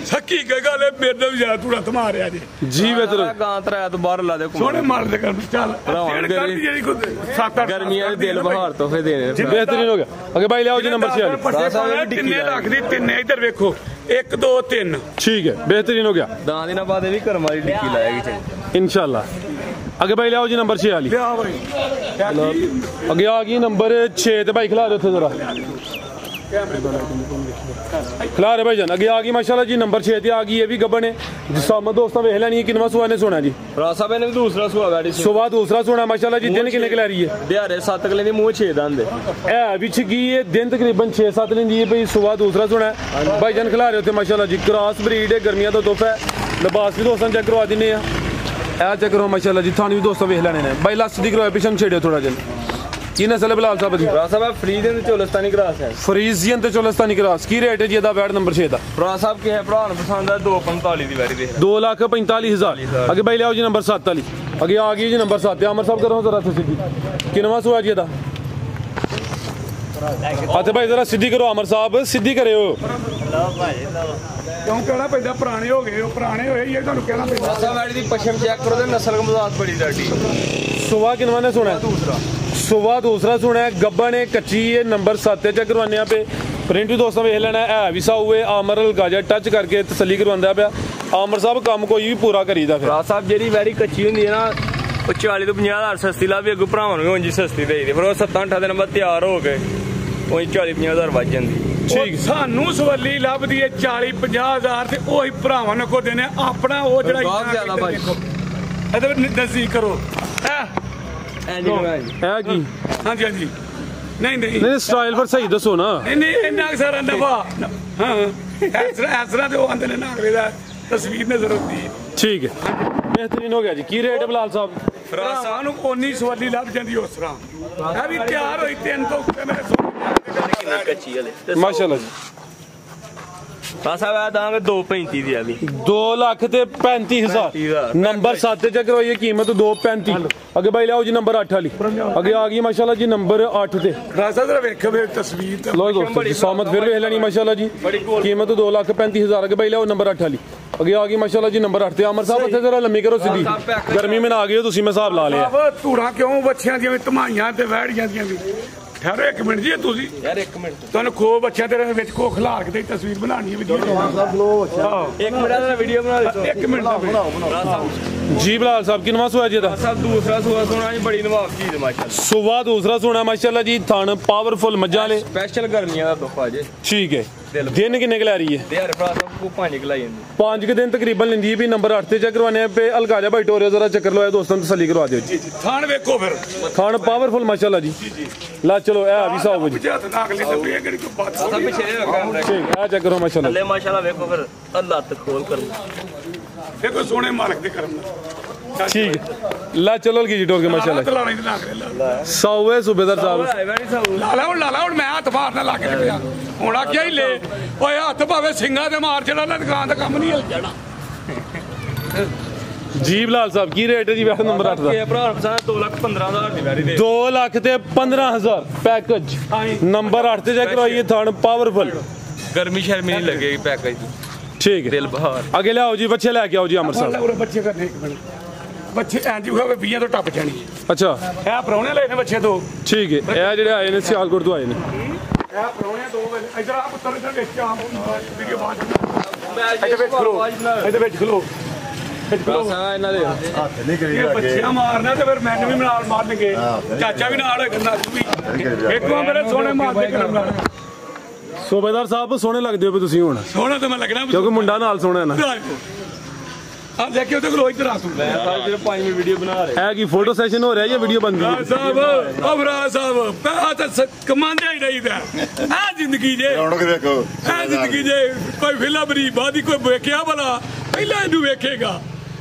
ਸੱਕੀ ਕੀ ਗੱਲ ਹੈ ਮੇਰੇ ਨਾਲ ਵੀ ਜ਼ਿਆਦਾ ਧੂੜਾ ਧਮਾ ਰਿਹਾ ਜੀ ਬਿਹਤਰ ਗਾਂ ਤਰਾ ਤੋਂ ਬਾਹਰ ਲਾ ਦੇ ਸੋਹਣੇ ਮਾਰਦੇ ਕਰ ਚੱਲ ਭਰਾਵਾਂ ਨੂੰ ਜਿਹੜੀ ਜਿਹੜੀ ਕੋਈ 7-8 ਗਰਮੀਆਂ ਦੇ ਦਿਲ ਬਹਾਰ ਤੋਹਫੇ ਦੇਣੇ ਨੇ ਬਿਹਤਰੀਨ ਹੋ ਗਿਆ ਅੱਗੇ ਭਾਈ ਲਿਆਓ ਜੀ ਨੰਬਰ 6 ਤਿੰਨੇ ਰੱਖਦੀ ਤਿੰਨੇ ਇੱਧਰ ਵੇਖੋ 1 2 3 ਠੀਕ ਹੈ ਬਿਹਤਰੀਨ ਹੋ ਗਿਆ ਦਾਂ ਦਿਨਾਂ ਬਾਅਦ ਇਹ ਵੀ ਕਰਮ ਵਾਲੀ ਡਿੱਕੀ ਲਾਏਗੀ ਚਾਹੀਦੀ ਇਨਸ਼ਾਅੱਲਾ ਅੱਗੇ ਭਾਈ ਲਿਆਓ ਜੀ ਨੰਬਰ 6 ਵਾਲੀ ਲਿਆ ਬਾਈ ਅੱਗੇ ਆ ਗਈ ਨੰਬਰ 6 ਤੇ ਭਾਈ ਖਿਲਾ ਦੇ ਉੱਥੇ ਜ਼ਰਾ ਖਿਲਾ ਰਹੇ ਭਾਈ ਜਾਨ ਅੱਗੇ ਆ ਗਈ ਮਾਸ਼ਾਅੱਲਾ ਜੀ ਨੰਬਰ 6 ਤੇ ਆ ਗਈ ਇਹ ਵੀ ਗੱਬਣ ਹੈ ਜਿਸਾਮਤ ਦੋਸਤਾਂ ਵੇਖ ਲੈਣੀ ਹੈ ਕਿੰਨਵਾ ਸੁਆ ਨੇ ਸੋਣਾ ਜੀ ਫਰਾਜ ਸਾਹਿਬ ਨੇ ਵੀ ਦੂਸਰਾ ਸੁਆ ਗਾੜੀ ਸੁਬਾ ਦੂਸਰਾ ਸੋਣਾ ਮਾਸ਼ਾਅੱਲਾ ਜੀ ਦਿਨ ਕਿੰਨੇ ਕਿ ਲੈ ਰਹੀ ਹੈ ਦਿਹਾੜੇ 7 ਕਿਲੇ ਦੀ ਮੂੰਹ 6 ਦੰਦ ਇਹ ਵਿੱਚ ਗਈ ਹੈ ਦਿਨ ਤਕਰੀਬਨ 6-7 ਲੈਂਦੀ ਹੈ ਭਾਈ ਸੁਬਾ ਦੂਸਰਾ ਸੋਣਾ ਭਾਈ ਜਾਨ ਖਿਲਾ ਰਹੇ ਉੱਥੇ ਮਾਸ਼ਾਅੱਲਾ ਜੀ ਕ੍ਰਾਸ ਬਰੀਡ ਹੈ ਗਰਮੀਆਂ ਦਾ ਤੋਹਫਾ ਹੈ ਲਿਬਾਸ ਵੀ ਦੋਸਤਾਂ ਚੈੱਕ ਕਰਵਾ ਦਿੰਨੇ ਆ ਇਹ ਚੈੱਕ ਕਰੋ ਮਾਸ਼ਾਅੱਲਾ ਜੀ ਥਾਣੀ ਵੀ ਦੋਸਤਾਂ ਵੇਖ ਲੈਣੇ ਨੇ ਭਾਈ ਲੱਸ ਦੀ ਕਰਵਾਏ ਪਿਛਮ ਛੇੜਿਓ ਥੋੜਾ ਜਿਹਾ ਕੀ ਨਸਲ ਹੈ ਬਿਲਾਲ ਸਾਹਿਬ ਦੀ? ਭਰਾ ਸਾਹਿਬ ਫਰੀਦ ਦੇ ਚੋਲਸਤਾਨੀ ਕਰਾਸ ਹੈ। ਫਰੀਜ਼ੀਅਨ ਤੇ ਚੋਲਸਤਾਨੀ ਕਰਾਸ। ਕੀ ਰੇਟ ਹੈ ਜੀ ਇਹਦਾ? ਵੈਟ ਨੰਬਰ 6 ਦਾ ਭਰਾ ਸਾਹਿਬ ਕੀ ਹੈ? ਭਰਾ ਨੂੰ ਪਸੰਦ ਹੈ 245 ਦੀ ਵੈਰੀ ਦੇ 2,45,000। ਅੱਗੇ ਬਾਈ ਲਿਆਓ ਜੀ ਨੰਬਰ 7 ਵਾਲੀ। ਅੱਗੇ ਆ ਗਈ ਜੀ ਨੰਬਰ 7। ਅਮਰ ਸਾਹਿਬ ਕਰੋ ਜ਼ਰਾ ਸਿੱਧੀ। ਕਿੰਨਵਾਂ ਸੂਆ ਜੀ ਇਹਦਾ? ਅੱਛਾ ਭਾਈ ਜ਼ਰਾ ਸਿੱਧੀ ਕਰੋ ਅਮਰ ਸਾਹਿਬ, ਸਿੱਧੀ ਕਰਿਓ। ਕਿਉਂ ਕਹਿਣਾ ਪੈਂਦਾ? ਪੁਰਾਣੇ ਹੋ ਗਏ, ਉਹ ਪੁਰਾਣੇ ਹੋਏ ਇਹ ਤੁਹਾਨੂੰ ਕਹਿਣਾ ਪੈਂਦਾ। ਭਰਾ ਸਾਹਿਬ ਵੈਰੀ ਦੀ ਪਸ਼ਮ ਚੈੱਕ ਕਰੋ ਤੇ ਨਸਲ ਕਮਜ਼ਾਤ ਬੜੀ ਸਾਡੀ। ਸੁਬਾ ਕਿੰਨਵਾਂ ਨੇ ਸੁਣਾ? ਸੁਬਾ ਦੂਸਰਾ ਸੁਣਾ। ਗੱਬਾ ਨੇ ਕੱਚੀ ਹੈ। ਨੰਬਰ 7 ਚੈੱਕ ਕਰਵਾਉਂਦੇ ਆ ਪੇ। ਪ੍ਰਿੰਟ ਵੀ ਦੋਸਤਾਂ ਵੇਖ ਲੈਣਾ ਹੈ ਵੀ ਸਾਊ ਹੈ। ਆਮਰ ਹਲਕਾ ਟੱਚ ਕਰਕੇ ਤਸੱਲੀ ਕਰਵਾਉਂਦਾ ਪਿਆ ਆਮਰ ਸਾਹਿਬ। ਕੰਮ ਕੋਈ ਵੀ ਪੂਰਾ ਕਰੀਦਾ ਫਿਰ। ਭਰਾ ਸਾਹਿਬ ਜਿਹੜੀ ਵੈਰੀ ਕੱਚੀ ਹੁੰਦੀ ਹੈ ਨਾ ਉਹ 40 ਤੋਂ 50,000 ਸਸਤੀ ਲਾ ਵੀ ਅੱਗੋਂ ਭਰਾਵਾਂ ਨੂੰ ਉਂਝ ਸਸਤੀ ਦੇਈਦੀ। ਫਿਰ ਉਹ 7-8 ਦਿਨ ਬਾਅਦ ਤਿਆਰ ਹੋ ਗਏ ਉਹ 40-50,000 ਵੱਜ ਜਾਂਦੀ। ਠੀਕ, ਸਾਨੂੰ ਸਵੱਲੀ ਲੱਭਦੀ ਹੈ 40-50,000 ਤੇ ਉਹੀ ਭਰਾਵਾਂ ਨੂੰ ਕੋ ਦੇਣੇ ਆਪਣਾ ਉਹ ਜਿਹੜਾ ਬਹੁਤ ਜ਼ਿਆਦਾ ਭਾਈ। ਇਹਦੇ ਵਿੱਚ ਨਜ਼ਦੀਕ ਕਰੋ। ਹੈ ਕੀ? ਹਾਂਜੀ ਹਾਂਜੀ। ਨਹੀਂ ਨਹੀਂ ਸਟਾਈਲ ਪਰ ਸਹੀ ਦੱਸੋ ਨਾ। ਨਹੀਂ ਇੰਨਾ ਸਾਰਾ ਨਫਾ। ਹਾਂ ਇਸ ਤਰ੍ਹਾਂ ਤੇ ਉਹ ਆਂਦੇ ਨੇ ਨਾਗਰੇ ਦਾ ਤਸਵੀਰ ਨਜ਼ਰ ਆਉਂਦੀ ਹੈ। ਠੀਕ ਹੈ, ਬਿਹਤਰੀਨ ਹੋ ਗਿਆ ਜੀ। ਕੀ ਰੇਟ ਹੈ ਬਿਲਾਲ ਸਾਹਿਬ? ਭਰਾਵਾਂ ਨੂੰ ਓਨੀ ਸਵੱਲੀ ਲੱਭ ਜਾਂਦੀ ਉਸ ਤਰ੍ਹਾਂ। ਇਹ ਵੀ ਤਿਆਰ ਹੋਈ 3 ਤੋਂ ਉੱਤੇ ਮੇਰੇ ਕੱਚੀ ਵਾਲੇ ਮਾਸ਼ਾਅੱਲਾ ਜੀ। ਭਰਾ ਸਾਹਿਬ ਆ ਦਾਂਗੇ 235 ਦੀ ਆ ਵੀ 2,35,000। ਨੰਬਰ 7 ਚੈੱਕ ਕਰਵਾਈਏ। ਕੀਮਤ 2,35। ਅੱਗੇ ਬਾਈ ਲਿਆਓ ਜੀ ਨੰਬਰ 8 ਵਾਲੀ। ਅੱਗੇ ਆ ਗਈ ਮਾਸ਼ਾਅੱਲਾ ਜੀ ਨੰਬਰ 8 ਤੇ। ਰਾਸਾ ਜਰਾ ਵੇਖੋ ਫਿਰ ਤਸਵੀਰ ਤੇ। ਲੋ ਦੋਸਤੋ ਜੀ ਸਾਮਤ ਫਿਰ ਵੇਖ ਲੈਣੀ ਮਾਸ਼ਾਅੱਲਾ ਜੀ। ਕੀਮਤ 2,35,000। ਅੱਗੇ ਬਾਈ ਲਿਆਓ ਨੰਬਰ 8 ਵਾਲੀ। ਅੱਗੇ ਆ ਗਈ ਮਾਸ਼ਾਅੱਲਾ ਜੀ ਨੰਬਰ 8 ਤੇ। ਅਮਰ ਸਾਹਿਬ ਇੱਥੇ ਜਰਾ ਲੰਮੀ ਕਰੋ ਸਿੱਧੀ। ਗਰਮੀ में ਆ ਗਏ ਹੋ ਤੁਸੀਂ, ਮੈਂ ਹਿਸਾਬ ਲਾ ਲਿਆ। ਧੂੜਾਂ ਕਿਉਂ ਬੱਚਿਆਂ ਦੀਆਂ ਧਮਾਈਆਂ ਤੇ ਵੈੜ ਜਾਂਦੀਆਂ ਵੀ। ਠਹਿਰੋ 1 ਮਿੰਟ ਜੀ ਤੁਸੀਂ ਯਾਰ 1 ਮਿੰਟ ਤੁਹਾਨੂੰ ਖੋ ਬੱਚਿਆਂ ਦੇ ਵਿੱਚ ਕੋ ਖਿਲਾਰ ਕੇ ਤਸਵੀਰ ਬਣਾਉਣੀ ਹੈ ਵੀਡੀਓ। 1 ਮਿੰਟ ਦਾ ਵੀਡੀਓ ਬਣਾ ਦਿਓ। 1 ਮਿੰਟ ਦਾ ਬਣਾਓ ਜੀ ਬਿਲਾਲ ਸਾਹਿਬ ਕਿੰਨਵਾਂ ਸੂਆ ਜੀ ਇਹਦਾ? ਸਾਹਿਬ ਦੂਸਰਾ ਸੂਆ ਸੋਣਾ ਜੀ ਬੜੀ ਨਵਾਬ ਚੀਜ਼ ਮਾਸ਼ਾਅੱਲਾ। ਸੁਬਾ ਦੂਸਰਾ ਸੋਣਾ ਮਾਸ਼ਾਅੱਲਾ ਜੀ। ਥਣ ਪਾਵਰਫੁਲ ਮੱਝਾਂ ਵਾਲੇ ਸਪੈਸ਼ਲ ਗਰਮੀਆਂ ਦਾ ਤੋਹਫਾ ਜੇ। ਠੀਕ ਹੈ। ਦਿਨ ਕਿੰਨੇ ਕੁ ਲੈ ਰਹੀ ਹੈ? ਯਾਰ ਭਰਾ ਸਾਹਿਬ ਕੋ 5 ਕਿਲਾ ਜਾਂਦੀ 5 ਦਿਨ ਤਕਰੀਬਨ ਲੈਂਦੀ ਹੈ ਵੀ। ਨੰਬਰ 8 ਤੇ ਚੈੱਕ ਕਰਵਾने पे ਹਲਕਾ ਜਾ ਭਾਈ ਟੋਰਿਓ ਜ਼ਰਾ ਚੱਕਰ ਲਵਾਇਆ ਦੋਸਤਾਂ ਨੂੰ ਤਸੱਲੀ ਕਰਵਾ ਦਿਓ ਜੀ। ਥਾਣ ਵੇਖੋ ਫਿਰ। ਥਣ ਪਾਵਰਫੁਲ ਮਾਸ਼ਾਅੱਲਾ ਜੀ। ਲਾ ਚਲੋ ਇਹ ਵੀ ਸਾਹਬ ਜੀ। ਹੱਥ ਨਾਕ ਲੈ ਤੇ ਇਹ ਕਿਹੜੀ ਕੋਈ ਬਾਤ ਸਭ ਪਿੱਛੇ ਰੱਖਿਆ ਠੀਕ ਆ ਚੈੱਕ ਕਰੋ ਮਾਸ਼ਾਅੱਲਾ। ਥੱਲੇ ਮਾਸ਼ਾਅੱਲਾ ਵੇਖੋ ਫਿਰ ਅੱਲਾਹ ਤੇ ਖੋਲ ਕਰ ਦੇਖੋ ਸੋਹਣੇ ਮਾਲਕ ਦੇ ਕਰਮ ਨਾਲ। ਠੀਕ ਲਾ ਚਲੋ ਕੀ ਜੀ ਟੋਰ ਕੇ ਮਾਸ਼ਾਅੱਲਾ। ਲਾਣਾ ਨਾਕ ਲੈ ਸਾਊ ਸੂਬੇਦਾਰ ਸਾਹਿਬ। ਵੈਰੀ ਸਾਊ ਲਾ ਹੁਣ ਮੈਂ ਹੱਥ ਮਾਰਨਾ ਲੱਗ ਪਿਆ। ਹੁਣ ਆ ਕੀ ਲੈ ਓਏ ਹੱਥ ਭਾਵੇਂ ਸਿੰਘਾਂ ਤੇ ਮਾਰ ਚੜਾ ਨਾ ਦੁਕਾਨ ਦਾ ਕੰਮ ਨਹੀਂ ਹਿਲ ਜਾਣਾ। ਜੀ ਬਿਲਾਲ ਸਾਹਿਬ ਕੀ ਰੇਟ ਹੈ ਜੀ? ਵੈਸੇ ਨੰਬਰ 8 ਦਾ ਇਹ ਭਰਾ ਪਸੰਦ 2,15,000 ਦੀ ਵੈਰੀ ਦੇ 2,15,000 ਪੈਕੇਜ। ਨੰਬਰ 8 ਤੇ ਚੈੱਕ ਕਰਵਾਈਏ। ਥਣ ਪਾਵਰਫੁਲ। ਗਰਮੀ ਸ਼ਰਮੀ ਨਹੀਂ ਲੱਗੇਗੀ ਪੈਕੇਜ ਦੀ। ਠੀਕ ਹੈ। ਦਿਲ ਬਹਾਰ। ਅੱਗੇ ਲਿਆਓ ਜੀ ਬੱਚੇ ਲੈ ਕੇ ਆਓ ਜੀ ਅਮਰ ਸਾਹਿਬ। ਬੱਚੇ ਕਰਨੇ 1 ਮਿੰਟ। ਬੱਚੇ ਇੰਜ ਹੋਵੇ 20 ਤੋਂ ਟੱਪ ਜਾਣੀ ਹੈ। ਅੱਛਾ ਇਹ ਪ੍ਰਾਹੁਣੇ ਲਏ ਨੇ ਬੱਚੇ 2। ਠੀਕ ਹੈ। ਇਹ ਜਿਹੜੇ ਆਏ ਨੇ ਸਿਆਲਕੋਟ ਤੋਂ ਆਏ ਨੇ। ਇਹ ਪ੍ਰਾਹੁਣੇ 2 ਇਧਰ ਆ ਪੁੱਤਰ ਇਧਰ ਵਿੱਚ ਆ ਵੀਡੀਓ ਬਾਅਦ ਇਹਦੇ ਵਿੱਚ ਖਲੋ। ਇਹਦੇ ਵਿੱਚ ਖਲੋ। ਬਸ ਆ ਇਹਨਾਂ ਦੇ ਹੱਥ ਨਹੀਂ ਕਰੀ ਇਹ ਬੱਚਿਆਂ ਮਾਰਨਾ ਤੇ ਫਿਰ ਮੈਨੂੰ ਵੀ ਨਾਲ ਮਾਰਨਗੇ। ਚਾਚਾ ਵੀ ਨਾਲ ਹੋਏਗਾ ਨਾ ਤੂੰ ਵੀ। ਇੱਕ ਵਾਰ ਮੇਰੇ ਸੋਹਣੇ ਮਾਰਦੇ ਕਰਮ ਨਾਲ। ਸੂਬੇਦਾਰ ਸਾਹਿਬ ਸੋਹਣੇ ਲੱਗਦੇ ਹੋ ਵੀ ਤੁਸੀਂ ਹੁਣ। ਸੋਹਣਾ ਤੇ ਮੈਂ ਲੱਗਣਾ ਕਿਉਂਕਿ ਮੁੰਡਾ ਨਾਲ ਸੋਹਣਾ ਹੈ ਨਾ। ਆ ਦੇਖਿਓ ਤੇ ਕੋਲ ਇੱਧਰ ਆ ਤੂੰ। ਮੈਂ ਸਾਹਿਬ ਜਿਹੜੇ 5ਵੀਂ ਵੀਡੀਓ ਬਣਾ ਰਹੇ ਇਹ ਕੀ ਫੋਟੋ ਸੈਸ਼ਨ ਹੋ ਰਿਹਾ ਜਾਂ ਵੀਡੀਓ ਬਣ ਰਹੀ ਹੈ? ਸਾਹਿਬ ਅਬਰਾ ਸਾਹਿਬ ਪਾ ਤਾਂ ਕਮਾਂਦੇ ਹੀ ਰਹੀਦਾ। ਆ ਜ਼ਿੰਦਗੀ ਜੇ ਰੌਣਕ ਦੇਖੋ। ਆ ਜ਼ਿੰਦਗੀ ਜੇ ਕੋਈ ਫਿਲਮ ਨਹੀਂ ਬਾਦੀ ਕੋਈ ਵੇਖਿਆ ਭਲਾ ਪਹਿਲਾਂ ਇਹਨੂੰ ਵੇਖੇਗਾ।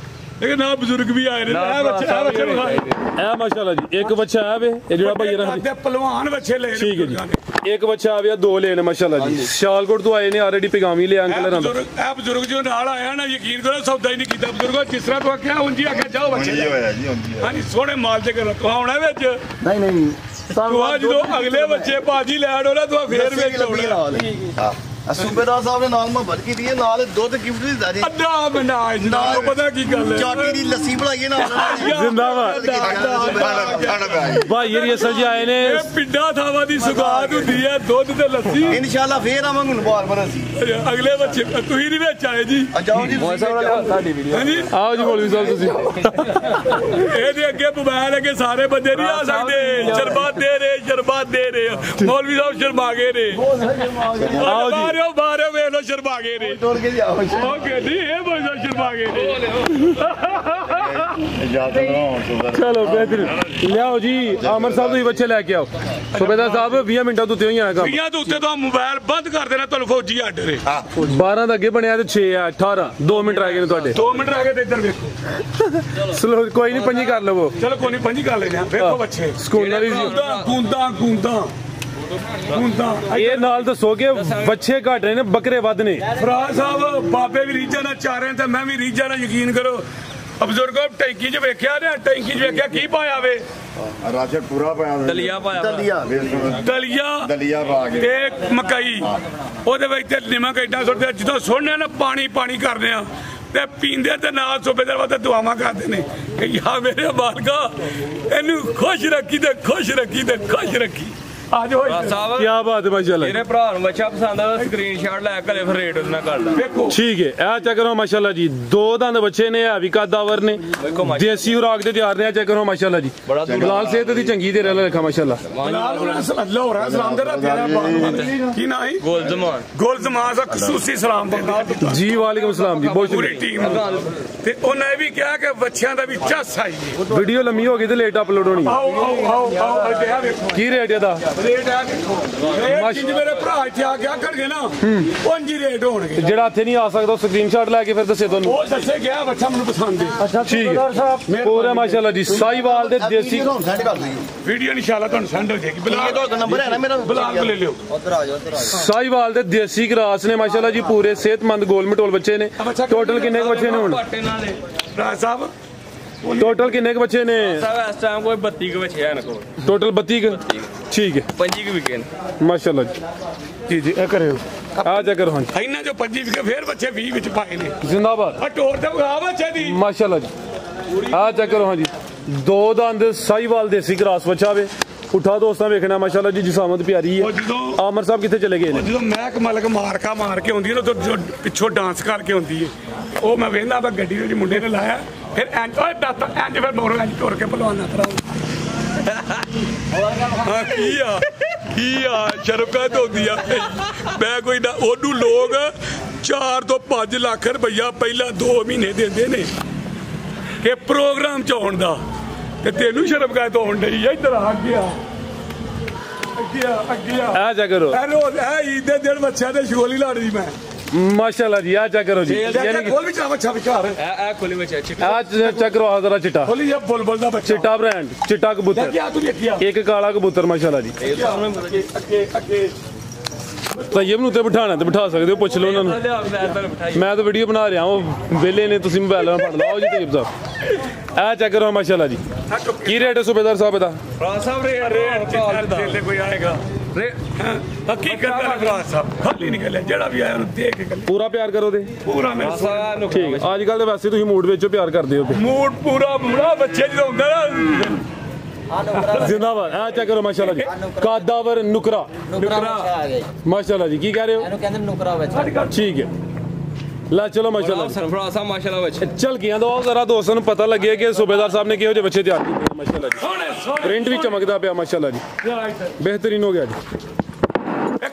ਲੇਕਿਨ ਨਾ ਬਜ਼ੁਰਗ ਵੀ ਆਏ ਨੇ। ਇਹ ਬੱਚੇ ਵਿਖਾਏ। ਇਹ ਮਾਸ਼ਾਅੱਲਾ ਜੀ ਇੱਕ ਬੱਚਾ ਆ ਵੇ ਇਹ ਜਿਹੜਾ ਭਾਈ ਰੱਖਦੇ ਪਹਿਲਵਾਨ ਬੱਚੇ ਲੈ। ਠੀਕ ਹੈ ਜੀ। ਇੱਕ ਬੱਚਾ ਆ ਵੇ 2 ਲੈਣ ਮਾਸ਼ਾਅੱਲਾ ਜੀ। ਸਿਆਲਕੋਟ ਤੋਂ ਆਏ ਨੇ ਆਲਰੇਡੀ ਪੈਗਾਮੀ ਲਿਆ ਅੰਕਲ ਰਾਂ ਦਾ। ਇਹ ਬਜ਼ੁਰਗ ਜੋ ਨਾਲ ਆਇਆ ਨਾ ਯਕੀਨ ਕਰੋ ਸੌਦਾ ਹੀ ਨਹੀਂ ਕੀਤਾ ਬਜ਼ੁਰਗੋ। ਜਿਸ ਤਰ੍ਹਾਂ ਤੂੰ ਆਖਿਆ ਉਂਝ ਆਖਿਆ ਜਾਓ ਬੱਚੇ। ਹੋਇਆ ਜੀ ਹੁੰਦੀ ਹੈ। ਹਾਂਜੀ ਸੋਹਣੇ ਮਾਲ ਦੇ ਕਰ ਤੂੰ ਆਉਣਾ ਵਿੱਚ। ਨਹੀਂ ਤੂੰ ਆ ਜਦੋਂ ਅਗਲੇ ਬੱਚੇ ਬਾਜੀ ਲੈਣ ਹੋਣਾ ਤੂੰ ਫੇਰ ਵੇਖ ਆਉਣਾ। ਸੂਬੇਦਾਰ ਸਾਹਿਬ ਨੇ ਨਾਲ ਮੁਹੱਬਤ ਕੀਤੀ ਹੈ, ਨਾਲ ਦੁੱਧ ਗਿਫਟ ਦਿੱਤਾ ਜੀ। ਅੱਡਾ ਮਨਾ ਜਨਾਬ ਪਤਾ ਕੀ ਗੱਲ ਹੈ। ਚਾਟੀ ਦੀ ਲੱਸੀ ਬਣਾਈਏ ਨਾਲ ਜ਼ਿੰਦਾਬਾਦ ਭਾਈ ਇਹ ਅਸਲ ਜੀ ਆਏ ਨੇ। ਇਹ ਪਿੰਡਾਂ ਥਾਵਾਂ ਦੀ ਸੁਗਾਤ ਹੁੰਦੀ ਹੈ ਦੁੱਧ ਤੇ ਲੱਸੀ। ਇਨਸ਼ਾਅੱਲਾ ਫੇਰ ਆਵਾਂਗੇ ਬਾਰ ਬਾਰ ਅਸੀਂ। ਅਗਲੇ ਬੱਚੇ ਤੁਸੀਂ ਨਹੀਂ ਵਿੱਚ ਆਏ ਜੀ। ਜਾਓ ਜੀ ਤੁਹਾਡੀ ਵੀਡੀਓ। ਹਾਂਜੀ ਆਓ ਜੀ ਮੌਲਵੀ ਸਾਹਿਬ ਤੁਸੀਂ। ਇਹਦੇ ਅੱਗੇ ਮੋਬਾਈਲ ਅੱਗੇ ਸਾਰੇ ਬੰਦੇ ਨਹੀਂ ਆ ਸਕਦੇ। ਸ਼ਰਬਾਤ ਦੇ ਰਹੇ ਮੌਲਵੀ ਸਾਹਿਬ ਸ਼ਰਮਾ ਗਏ ਨੇ। ਆਓ ਜੀ ਬਾਹਰੋਂ ਵੇਖ ਲੋ ਸ਼ਰਮਾ ਗਏ ਨੇ। ਤੋੜ ਕੇ ਜਾਓ। ਉਹ ਕਹਿੰਦੀ ਇਹ ਬੰਦਾ ਸ਼ਰਮਾ ਗਏ ਨੇ। ਇਜਾਜ਼ਤ ਬਣਾਉਣ ਸੂਬੇਦਾਰ ਚਲੋ ਬਿਹਤਰੀਨ ਲਿਆਓ ਜੀ ਆਮਰ ਸਾਹਿਬ ਤੁਸੀਂ ਬੱਚੇ ਲੈ ਕੇ ਆਓ ਸੂਬੇਦਾਰ ਸਾਹਿਬ 20 ਮਿੰਟਾਂ ਤੋਂ ਉੱਤੇ ਹੀ ਆਇਆ ਕੰਮ ਪੀਆਂ ਦੇ ਉੱਤੇ ਤਾਂ ਮੋਬਾਈਲ ਬੰਦ ਕਰ ਦੇਣਾ ਤੁਹਾਨੂੰ ਫੌਜੀ ਆਰਡਰ ਹੈ 12 ਦਾ ਅੱਗੇ ਬਣਿਆ ਤੇ 6 ਆ 18 2 ਮਿੰਟ ਰਹਿ ਗਏ ਨੇ ਤੁਹਾਡੇ 2 ਮਿੰਟ ਰਹਿ ਗਏ ਤੇ ਇੱਧਰ ਵੇਖੋ ਸਲੋ ਕੋਈ ਨਹੀਂ ਪੰਜੀ ਕਰ ਲਵੋ ਚਲੋ ਕੋਈ ਨਹੀਂ ਪੰਜੀ ਕਰ ਲੈਣੇ ਆ ਵੇਖੋ ਬੱਚੇ ਸਕੂਲ ਵਾਲੀ ਗੁੰਦਾ ਇਹ ਨਾਲ ਦੱਸੋ ਕਿ ਬੱਚੇ ਘੱਟ ਰਹੇ ਨੇ ਬੱਕਰੇ ਵੱਧ ਨੇ ਫਰਾਜ਼ ਸਾਹਿਬ ਬਾਬੇ ਵੀ ਰੀਝਾਂ ਨਾਲ ਚਾਰੇ ਤੇ ਮੈਂ ਵੀ ਰੀਝਾਂ ਨਾਲ ਯਕੀਨ ਕਰੋ ਬਜ਼ੁਰਗੋ ਟੈਂਕੀ 'ਚ ਵੇਖਿਆ ਨੇ ਟੈਂਕੀ 'ਚ ਵੇਖਿਆ ਕੀ ਪਾਇਆ ਵੇ ਰਾਸ਼ਨ ਪੂਰਾ ਪਿਆ ਦਲੀਆ ਪਾਇਆ ਦਲੀਆ ਪਾ ਕੇ ਤੇ ਮਕਈ ਉਹਦੇ ਵਿੱਚ ਤੇ ਨਿਮਕ ਏਡਾ ਸੁੱਟਦੇ ਜਦੋਂ ਸੁਣਨੇ ਨਾ ਪਾਣੀ ਪਾਣੀ ਕਰਦੇ ਆ ਤੇ ਪੀਂਦੇ ਤੇ ਨਾਲ ਸੂਬੇਦਾਰ ਵਾਸਤੇ ਦੁਆਵਾਂ ਕਰਦੇ ਨੇ ਕਿ ਯਾ ਮੇਰੇ ਮਾਲਕਾ ਇਹਨੂੰ ਖੁਸ਼ ਰੱਖੀ ਤੇ ਖੁਸ਼ ਰੱਖੀ ਤੇ ਖੁਸ਼ ਰੱਖੀ आज ਸਾਹਿਬ ਕੀ ਬਾਤ ਹੈ ਮਾਸ਼ਾਅੱਲਾ ਮੇਰੇ ਭਰਾ ਨੂੰ ਬੱਚਾ ਪਸੰਦ ਆ ਸਕਰੀਨਸ਼ਾਟ ਲੈ ਕੇ ਫਿਰ ਰੇਟ ਉਹਨਾਂ ਕਰ ਲਾ ਵੇਖੋ ਠੀਕ ਹੈ ਇਹ ਚੈੱਕ ਕਰੋ ਮਾਸ਼ਾਅੱਲਾ ਜੀ 2 ਦੰਦ ਬੱਚੇ ਨੇ ਆ ਵੀ ਕੱਦਾਵਰ ਨੇ ਦੇਸੀ ਉਰਾਕ ਦੇ ਤਿਆਰ ਨੇ ਚੈੱਕ ਕਰੋ ਮਾਸ਼ਾਅੱਲਾ ਜੀ ਲਾਲ ਸਿਹਤ ਦੀ ਚੰਗੀ ਦੇ ਰਹਿ ਲਿਖਾ ਮਾਸ਼ਾਅੱਲਾ ਲਾਹੌਰ ਸਲਾਮ ਦੇ ਤੇਰਾ ਕੀ ਨਾ ਹੈ ਗੋਲ ਜ਼ਮਾਨ ਦਾ ਖਸੂਸੀ ਸਲਾਮ ਦਿੰਦਾ ਜੀ ਵਾਲੇਕੁਮ ਸਲਾਮ ਜੀ ਬਹੁਤ ਪੂਰੀ ਸ਼ੁਕਰੀਆ ਟੀਮ ਤੇ ਉਹਨੇ ਇਹ ਵੀ ਕਿਹਾ ਕਿ ਬੱਚਿਆਂ ਦਾ ਵੀ ਚੱਸ ਆਈ ਵੀਡੀਓ ਲੰਮੀ ਹੋ ਗਈ ਤੇ ਲੇਟ ਅਪਲੋਡ ਹੋਣੀ ਆਓ ਅੱਗੇ ਆ ਵੇਖੋ ਕੀ ਰੇਟ ਇਹਦਾ ਰੇਟ ਆ ਦੇਖੋ ਰੇਟ ਜਿੰਜ ਮੇਰੇ ਭਰਾ ਇੱਥੇ ਆ ਕੇ ਆਖਣਗੇ ਨਾ ਉਂਝ ਹੀ ਰੇਟ ਹੋਣਗੇ ਜਿਹੜਾ ਇੱਥੇ ਨਹੀਂ ਆ ਸਕਦਾ ਸਕਰੀਨਸ਼ਾਟ ਲੈ ਕੇ ਫਿਰ ਦੱਸੇ ਤੁਹਾਨੂੰ ਉਹ ਦੱਸੇ ਗਿਆ ਬੱਚਾ ਮੈਨੂੰ ਪਸੰਦ ਹੈ ਠੀਕ ਹੈ ਪੂਰਾ ਮਾਸ਼ਾਅੱਲਾ ਜੀ ਸਾਈਵਾਲ ਦੇ ਦੇਸੀ ਸੈਂਡ ਕਰ ਦਈਏ ਵੀਡੀਓ ਇਨਸ਼ਾਅੱਲਾ ਤੁਹਾਨੂੰ ਸੈਂਡ ਹੋ ਜਾਏਗੀ ਇਹ ਤੁਹਾਡਾ ਨੰਬਰ ਹੈ ਨਾ ਮੇਰਾ ਬਲਾਕ ਲੈ ਲਿਓ ਉਧਰ ਆ ਜਾਓ ਸਾਈਵਾਲ ਦੇ ਦੇਸੀ ਗਰਾਸ ਨੇ ਮਾਸ਼ਾਅੱਲਾ ਜੀ ਪੂਰੇ ਸਿਹਤਮੰਦ ਗੋਲ ਮਟੋਲ ਬੱਚੇ ਨੇ ਟੋਟਲ ਕਿੰਨੇ ਕੁ ਬੱਚੇ ਨੇ ਹੁਣ ਪਾਟੇ ਨਾਲ ਰਾਜ ਸਾਹਿਬ ਟੋਟਲ ਕਿੰਨੇ ਕੁ ਬੱਚੇ ਨੇ ਸਾਹਿਬ ਇਸ ਟਾਈਮ ਕੋਈ 32 ਕੁ ਬੱਚੇ ਹਨ ਕੋਲ ਟੋਟਲ 32 ਕੁ ਠੀਕ ਹੈ 25 ਕੁ ਵਿਕੇ ਨੇ ਮਾਸ਼ਾਅੱਲਾ ਜੀ ਜੀ ਇਹ ਕਰਿਓ ਆ ਜਾ ਕਰੋ ਹਾਂ ਇਹਨਾਂ ਜੋ 25 ਵਿਕੇ ਫੇਰ ਬੱਚੇ 20 ਵਿੱਚ ਪਾਏ ਨੇ ਜ਼ਿੰਦਾਬਾਦ ਆ ਟੋਰ ਤੇ ਵਿਖਾ ਬੱਚੇ ਦੀ ਮਾਸ਼ਾਅੱਲਾ ਜੀ ਆ ਚੈੱਕ ਕਰੋ ਹਾਂ ਜੀ 2 ਦੰਦ ਸਾਈਵਾਲ ਦੇਸੀ ਗਰਾਸ ਬੱਚਾ ਵੇ ਉਠਾ ਦੋਸਤਾਂ ਵੇਖਣਾ ਮਾਸ਼ਾਅੱਲਾ ਜੀ ਜਿਸਾਮਤ ਪਿਆਰੀ ਹੈ ਆਮਰ ਸਾਹਿਬ ਕਿੱਥੇ ਚਲੇ ਗਏ ਨੇ ਜਦੋਂ ਮਹਿਕ ਮਲਕ ਮਾਰ ਕੇ ਆਉਂਦੀ ਹੈ ਨਾ ਜੋ ਪਿੱਛੋਂ ਡਾਂਸ ਕਰਕੇ ਆਉਂਦੀ ਹੈ ਉਹ ਮੈਂ ਵੇਖਦਾ ਵਾ ਗੱਡੀ ਦੇ ਮੁੰਡੇ ਨੇ ਲਾਇਆ ਫਿਰ ਇੰਜ ਓਏ ਦਾਤਾ ਇੰਜ ਫਿਰ ਮੋਰੋ ਇੰਜ ਟੁਰ ਕੇ ਭਲਵਾਨਾ ਤਰਾ ਹਾਂ ਕੀ ਆ ਸ਼ਰਮਕਾਤ ਹੁੰਦੀ ਆ ਮੈਂ ਕੋਈ ਨਾ ਉਹਨੂੰ ਲੋਕ 4 ਤੋਂ 5 ਲੱਖ ਰੁਪਈਆ ਪਹਿਲਾਂ 2 ਮਹੀਨੇ ਦਿੰਦੇ ਨੇ ਕਿ ਪ੍ਰੋਗਰਾਮ ਚ ਆਉਣ ਦਾ ਤੇ ਤੈਨੂੰ ਸ਼ਰਮਕਾਤ ਹੋਣ ਡਈ ਇੱਧਰ ਆ ਗਿਆ ਅੱਗੇ ਆ ਜਾ ਕਰੋ ਇਹ ਰੋਜ਼ ਇਹ ਈਦ ਦੇ ਦਿਨ ਬੱਚਿਆਂ ਦੇ ਸ਼ਗੋਲੀ ਲਾੜਦੀ ਮੈਂ ਮਾਸ਼ਾਅੱਲਾ ਜੀ ਆ ਚੈੱਕ ਕਰੋ ਜੀ ਯਾਨੀ ਖੋਲ ਵੀ ਚਾਵਾ ਛਾਪ ਘਰ ਇਹ ਖੋਲੀ ਬੱਚਾ ਆ ਚੈੱਕ ਕਰੋ ਜ਼ਰਾ ਚਿੱਟਾ ਖੋਲੀ ਇਹ ਬੁਲਬੁਲ ਦਾ ਬੱਚਾ ਚਿੱਟਾ ਬ੍ਰਾਂਡ ਚਿੱਟਾ ਕਬੂਤਰ ਕੀ ਆ ਤੂੰ ਦੇਖਿਆ ਇੱਕ ਕਾਲਾ ਕਬੂਤਰ ਮਾਸ਼ਾਅੱਲਾ ਜੀ ਅੱਗੇ ਤੈਯਬ ਨੂੰ ਤੇ ਬਿਠਾਣਾ ਤੇ ਬਿਠਾ ਸਕਦੇ ਹੋ ਪੁੱਛ ਲਓ ਉਹਨਾਂ ਨੂੰ ਮੈਂ ਤਾਂ ਵੀਡੀਓ ਬਣਾ ਰਿਹਾ ਹਾਂ ਵਿਹਲੇ ਨੇ ਤੁਸੀਂ ਮੋਬਾਈਲ ਨਾਲ ਫੜ ਲਓ ਜੀ ਤੈਯਬ ਸਾਹਿਬ ਆ ਚੈੱਕ ਕਰੋ ਮਾਸ਼ਾਅੱਲਾ ਜੀ ਕੀ ਰੇਟ ਹੈ ਸੂਬੇਦਾਰ ਸਾਹਿਬ ਇਹਦਾ ਫਰਾਜ਼ ਸਾਹਿਬ ਰੇਟ ਥੇਲੇ ਕੋਈ ਆਏਗਾ ਹਕੀਕਤ ਦਾ ਫਰਾਜ਼ ਸਾਹਿਬ ਖਾਲੀ ਨਹੀਂ ਗੱਲੇ ਜਿਹੜਾ ਵੀ ਆਇਆ ਉਹਨੂੰ ਦੇਖ ਕੇ ਪੂਰਾ ਪਿਆਰ ਕਰੋ ਤੇ ਪੂਰਾ ਮੇਰੇ ਠੀਕ ਹੈ ਅੱਜ ਕੱਲ ਤੇ ਵੈਸੇ ਤੁਸੀਂ ਮੂਡ ਵਿੱਚੋਂ ਪਿਆਰ ਕਰਦੇ ਹੋ ਮੂਡ ਪੂਰਾ ਮੁੰਡਾ ਬੱਚੇ ਜਦੋਂ ਹੁੰਦਾ ਨਾ ਜ਼ਿੰਦਾਬਾਦ ਆ ਚੈੱਕ ਕਰੋ ਮਾਸ਼ਾਅੱਲਾ ਜੀ ਕਾਦਾਵਰ ਨੁਕਰਾ ਮਾਸ਼ਾਅੱਲਾ ਜੀ ਕੀ ਕਹਿ ਰਹੇ ਹੋ ਇਹਨੂੰ ਕਹਿੰਦੇ ਨੁਕਰਾ ਬੱਚਾ ਠੀਕ ਹੈ ਲੈ ਚਲੋ ਮਾਸ਼ਾਅੱਲਾ ਫਰਾਜ਼ ਸਾਹਿਬ ਮਾਸ਼ਾਅੱਲਾ ਬੱਚੇ ਚਲ ਗਿਆ ਦੋ ਜ਼ਰਾ ਦੋਸਤਾਂ ਨੂੰ ਪਤਾ ਲੱਗੇ ਕਿ ਸੂਬੇਦਾਰ ਸਾਹਿਬ ਨੇ ਕਿਹੋ ਜਿਹੇ ਬੱਚੇ ਤਿਆਰ ਕੀਤੇ ਮਾਸ਼ਾਅੱਲਾ ਜੀ ਪ੍ਰਿੰਟ ਵੀ ਚਮਕਦਾ ਪਿਆ ਮਾਸ਼ਾਅੱਲਾ ਜੀ ਬਿਹਤਰੀਨ ਹੋ ਗਿਆ ਜੀ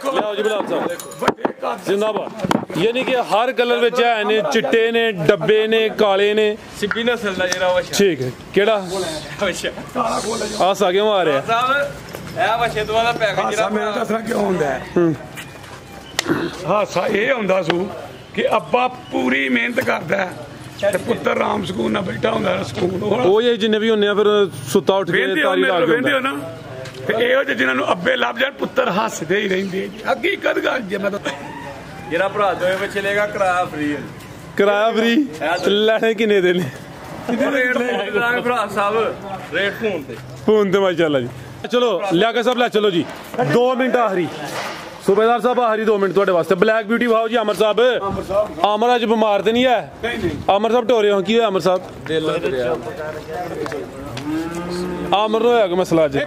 ਲਿਆਓ ਜੀ ਬਲਾਲ ਸਾਹਿਬ ਜ਼ਿੰਦਾਬਾਦ ਯਾਨੀ ਕਿ ਹਰ ਕਲਰ ਵਿੱਚ ਹੈ ਨੇ ਚਿੱਟੇ ਨੇ ਡੱਬੇ ਨੇ ਕਾਲੇ ਨੇ ਸਿੱਬੀ ਨਸਲ ਦਾ ਜਿਹੜਾ ਬੱਚਾ ਠੀਕ ਹੈ ਕਿਹੜਾ ਬੱਚਾ ਆ ਸਾਗੇ ਆ ਰਿਹਾ ਸਾਹਿਬ ਇਹ ਬੱਚੇ ਤੋਂ ਦਾ ਪੈਕੇਜ ਜਿਹੜਾ ਮੈਂ ਦੱਸਣਾ ਕਿਉਂ ਹੁੰਦਾ ਹਾਸਾ ਇਹ ਹੁੰਦਾ ਸੂ ਕਿ ਅੱਬਾ ਪੂਰੀ ਮਿਹਨਤ ਕਰਦਾ ਹੈ ਤੇ ਪੁੱਤਰ ਰਾਮ ਸਕੂਨ ਨਾਲ ਬੈਠਾ ਹੁੰਦਾ ਸਕੂਨ ਉਹ ਇਹ ਜਿੰਨੇ ਵੀ ਹੁੰਨੇ ਆ ਫਿਰ ਸੁੱਤਾ ਉੱਠ ਕੇ ਤਾਰੀ ਲਾ ਕੇ ਵੇਂਦੇ ਹੋ ਨਾ ਤੇ ਇਹੋ ਜਿਹੇ ਜਿਨ੍ਹਾਂ ਨੂੰ ਅੱਬੇ ਲੱਭ ਜਾਣ ਪੁੱਤਰ ਹੱਸਦੇ ਹੀ ਰਹਿੰਦੇ ਹਕੀਕਤ ਗੱਲ ਜੇ ਮੈਂ ਤਾਂ ਜਿਹੜਾ ਭਰਾ ਦੋਵੇਂ ਬੱਚੇ ਲੇਗਾ ਕਿਰਾਇਆ ਫ੍ਰੀ ਹੈ ਕਿਰਾਇਆ ਫ੍ਰੀ ਲੈਣੇ ਕਿੰਨੇ ਦੇ ਨੇ ਰੇਟ ਲਾਂਗੇ ਭਰਾ ਸਾਹਿਬ ਰੇਟ ਫੋਨ ਤੇ ਮਾਸ਼ਾਅੱਲਾ ਜੀ ਚਲੋ ਲਿਆ ਕੇ ਸਭ ਲੈ ਚਲੋ ਜੀ 2 ਮਿੰਟ ਆਖਰੀ ਸੂਬੇਦਾਰ ਸਾਹਿਬ ਆਖਰੀ 2 ਮਿੰਟ ਤੁਹਾਡੇ ਵਾਸਤੇ ਬਲੈਕ ਬਿਊਟੀ ਭਾਓ ਜੀ ਅਮਰ ਸਾਹਿਬ ਅਮਰ ਅੱਜ ਬਿਮਾਰ ਤੇ ਨਹੀਂ ਹੈ ਅਮਰ ਸਾਹਿਬ ਢੋਰੇ ਹੋ ਕੀ ਹੋਇਆ ਅਮਰ ਸਾਹਿਬ ਅਮਰ ਨੂੰ ਹੋਇਆ ਕਿ ਮਸਲਾ ਅੱਜ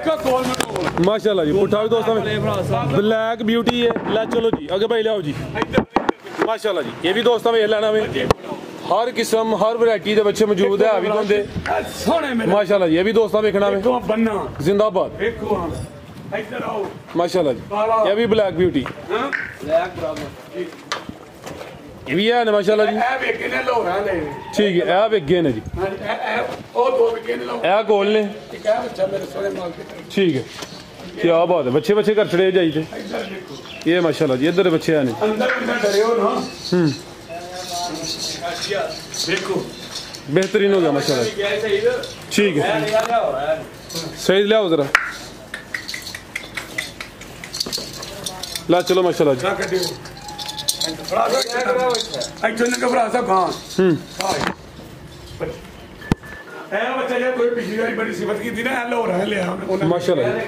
ਮਾਸ਼ਾਅੱਲਾ ਜੀ ਪੁੱਠਾ ਵੀ ਦੋਸਤਾਂ ਬਲੈਕ ਬਿਊਟੀ ਹੈ ਲੈ ਚਲੋ ਜੀ ਅੱਗੇ ਭਾਈ ਲਿਆਓ ਜੀ ਮਾਸ਼ਾਅੱਲਾ ਜੀ ਇਹ ਵੀ ਦੋਸਤਾਂ ਵੇਖ ਲੈਣਾ ਵੇ ਹਰ ਕਿਸਮ ਹਰ ਵੈਰਾਈਟੀ ਦੇ ਬੱਚੇ ਮੌਜੂਦ ਹੈ ਵੀ ਬੰਦੇ ਸੋਹਣੇ ਮੇਰੇ ਮਾਸ਼ਾਅੱਲਾ ਜੀ ਇਹ ਵੀ ਦੋਸਤਾਂ ਵੇਖਣਾ ਵੇ ਬੰਨਾ ਜ਼ਿੰਦਾਬਾਦ ਵੇਖੋ ਇੱਧਰ ਆਓ माशाल्लाह जी ये भी ब्लैक ब्यूटी ਇਹ ਵੀ ਹੈ ਨੇ ਮਾਸ਼ਾਅੱਲਾ ਜੀ ਇਹ ਵੇਖੇ ਨੇ ਲੋਹਰਾ ਲੈ ਠੀਕ ਹੈ ਇਹ ਵੇਗੇ ਨੇ ਜੀ ਉਹ ਦੋ ਵੇਖੇ ਨੇ ਲੋਹਰਾ ਇਹ ਕੋਲ ਨੇ ਇੱਕ ਹੈ ਬੱਚਾ ਮੇਰੇ ਸੋਹਣੇ ਮਾਲ ਕੇ ਠੀਕ ਹੈ ਕੀ ਬਾਤ ਹੈ ਬੱਚੇ ਬੱਚੇ ਘਰ ਛੜੇ ਜਾਈਦੇ ਇੱਧਰ ਦੇਖੋ ਇਹ ਮਾਸ਼ਾਅੱਲਾ ਜੀ ਇੱਧਰ ਬੱਚੇ ਆ ਨੇ ਅੰਦਰ ਡਰਿਓ ਨਾ ਦੇਖੋ बेहतरीन हो गया माशाल्लाह ठीक है सही ले आओ जरा ला चलो माशाल्लाह जी ਨਾ ਕੱਢਿਓ ਫੜਾ ਦੋ ਇੱਥੋਂ ਨਾ ਘਬਰਾ ਸਾ ਖਾਂ ਇਹ ਬੱਚਾ ਜੇ ਕੋਈ ਪਿਛਲੀ ਵਾਰੀ ਬੜੀ ਸਿਫਤ ਕੀਤੀ ਨਾ ਇਹ ਲੋਹਰਾ ਲਿਆ ਉਹਨੇ माशाल्लाह जी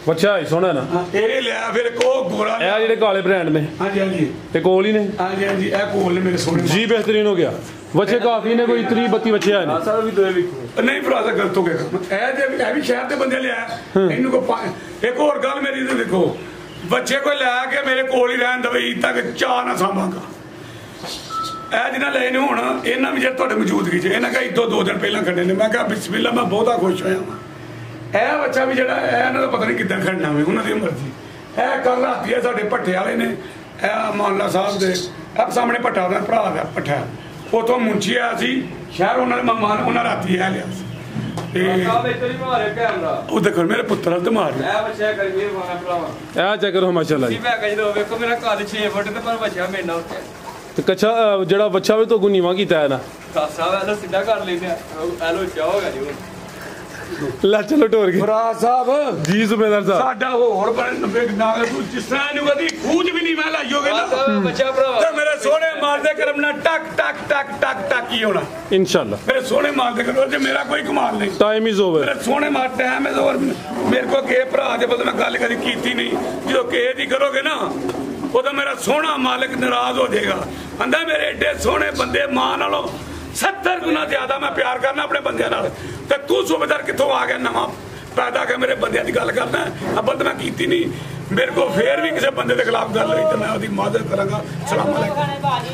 बच्चा है सोना ना ਇਹ ਲਿਆ ਫਿਰ ਕੋ ਗੋਰਾ ਇਹ ਜਿਹੜੇ ਕਾਲੇ ਬ੍ਰਾਂਡ ਨੇ ਹਾਂਜੀ ਹਾਂਜੀ ਤੇ ਕੋਲ ਹੀ ਨੇ ਹਾਂਜੀ ਹਾਂਜੀ ਇਹ ਕੋਲ ਨੇ ਮੇਰੇ ਸੋਹਣੇ जी बेहतरीन हो गया बच्चे काफी ने कोई 30 32 बच्चे आए ने ਸਰ ਵੀ ਦੋਏ ਵੇਖੋ ਨਹੀਂ ਭਰਾ ਦਾ ਗਲਤ ਹੋ ਗਿਆ ਕੰਮ। ਇਹ ਵੀ ਸ਼ਹਿਰ ਦੇ ਬੰਦੇ ਲਿਆ ਇਹਨੂੰ ਕੋ ਇੱਕ ਹੋਰ ਗੱਲ ਮੇਰੀ ਤੇ ਦੇਖੋ ਬੱਚੇ ਕੋਈ ਲੈ ਕੇ ਮੇਰੇ ਕੋਲ ਹੀ ਰਹਿਣ ਦਵੇ ਈਦ ਤੱਕ ਚਾਹ ਨਾ ਸਾਂਭਾਂਗਾ ਇਹ ਜਿਹਨਾਂ ਲਏ ਨੇ ਹੁਣ ਇਹਨਾਂ ਵੀ ਜੇ ਤੁਹਾਡੇ ਮੌਜੂਦਗੀ 'ਚ ਇਹਨਾਂ ਕਾ ਇਦੋਂ 2 ਦਿਨ ਪਹਿਲਾਂ ਖੜੇ ਨੇ ਮੈਂ ਕਿਹਾ ਬਿਸਮਿਲ੍ਲਾ ਮੈਂ ਬਹੁਤਾ ਖੁਸ਼ ਹੋਇਆ ਵਾਂ ਇਹ ਬੱਚਾ ਵੀ ਜਿਹੜਾ ਇਹਨਾਂ ਦਾ ਪਤਾ ਨਹੀਂ ਕਿੱਦਾਂ ਖੜਨਾ ਵੇ ਉਹਨਾਂ ਦੀ ਮਰਜ਼ੀ ਇਹ ਕੱਲ ਰਾਤੀ ਇਹ ਸਾਡੇ ਭੱਠੇ ਵਾਲੇ ਨੇ ਇਹ ਮਾਨਲਾ ਸਾਹਿਬ ਦੇ ਇਹ ਸਾਹਮਣੇ ਭੱਠਾ ਦਾ ਭਰਾ ਦਾ ਭੱਠਾ ਉਥੋਂ ਮੁੰਚੀ ਆਇਆ ਸੀ ਸ਼ਹਿਰ ਉਹਨਾਂ ਦੇ ਮਹਿਮਾਨ ਉਹਨਾਂ ਰਾਤੀ ਇਹ ਲਿਆ ਸੀ ਤੇ ਸਾਹਿਬ ਇੱਧਰ ਹੀ ਮਾਰੇ ਕੈਮਰਾ ਉਹ ਦੇਖੋ ਮੇਰੇ ਪੁੱਤਰ ਤੇ ਮਾਰ ਲਿਆ ਇਹ ਬੱਚਾ ਕਰੀਏ ਮਾਣਾ ਭਰਾਵਾ ਇਹ ਚੈੱਕ ਕਰੋ ਮਾਸ਼ਾਅੱਲਾ ਜੀ जी ਮੈਂ ਕਹਿੰਦਾ ਵੇਖੋ ਮੇਰਾ ਕੱਦ 6 ਫੁੱਟ ਤੇ ਪਰ ਬੱਚਾ ਮੇਰੇ ਨਾਲ ਉੱਤੇ ਤੇ ਕੱਚਾ ਜਿਹੜਾ ਬੱਚਾ ਵੀ ਤੋਂ ਨੀਵਾ ਕੀਤਾ ਹੈ ਨਾ ਸਾਹਿਬ ਐਸਾ ਸਿੱਧਾ ਕਰ ਲੈਂਦੇ ਆ ਐਲੋ ਚਾਹੋਗਾ ਜੀ ਲੈ ਚਲੋ ਟੋਰ ਕੇ ਫਰਾਜ਼ ਸਾਹਿਬ ਜੀ ਸੁਬੇਦਾਰ ਸਾਹਿਬ ਸਾਡਾ ਹੋਰ ਬਣੇ ਨੱਬੇ ਨਾਲ ਤੂੰ ਜਿਸ ਤਰ੍ਹਾਂ ਇਹਨੂੰ ਕਦੀ ਖੂਜ ਵੀ ਨਹੀਂ ਮੈਂ ਲਾਈਓਗੇ ਨਾ ਬੱਚਾ ਭਰਾਵਾ ਤੇ ਮੇਰੇ ਸੋਹਣੇ ਮਾਲ ਦੇ ਕਰਮ ਨਾਲ ਟਕ ਟਕ ਟਕ ਟਕ ਟਕ ਹੀ ਹੋਣਾ इंशाल्लाह ਮੇਰੇ ਸੋਹਣੇ ਮਾਲ ਦੇ ਕਰੋ ਤੇ ਮੇਰਾ ਕੋਈ ਕਮਾਲ ਨਹੀਂ टाइम इज ओवर ਮੇਰੇ ਸੋਹਣੇ ਮਾਲ ਟਾਈਮ ਹੈ ਹੋਰ ਮੇਰੇ ਕੋਲ ਕਿਸੇ ਭਰਾ ਦੇ ਬਦਲੇ ਮੈਂ ਗੱਲ ਕਦੀ ਕੀਤੀ ਨਹੀਂ ਜਦੋਂ ਕਿਸੇ ਦੀ ਕਰੋਗੇ ਨਾ ਉਦੋਂ ਮੇਰਾ ਸੋਹਣਾ ਮਾਲਕ ਨਾਰਾਜ਼ ਹੋ ਜਾਏਗਾ ਕਹਿੰਦਾ ਮੇਰੇ ਏਡੇ ਸੋਹਣੇ ਬੰਦੇ ਮਾਂ ਨਾਲੋਂ 70 ਗੁਣਾ ਜ਼ਿਆਦਾ ਮੈਂ ਪਿਆਰ ਕਰਨਾ ਆਪਣੇ ਬੰਦਿਆਂ ਨਾਲ ਤੇ ਤੂੰ ਸੂਬੇਦਾਰ ਕਿੱਥੋਂ ਆ ਗਿਆ ਨਵਾਂ ਪੈਦਾ ਕੇ ਮੇਰੇ ਬੰਦਿਆਂ ਦੀ ਗੱਲ ਕਰਦਾ ਅੱਬਲ ਤਾਂ ਮੈਂ ਕੀਤੀ ਨਹੀਂ ਮੇਰੇ ਕੋਲ ਫੇਰ ਵੀ ਕਿਸੇ ਬੰਦੇ ਦੇ ਖਿਲਾਫ ਗੱਲ ਹੋਈ ਤੇ ਮੈਂ ਉਹਦੀ ਮਦਦ ਕਰਾਂਗਾ ਸਲਾਮ ਅਲੈਕੁਮ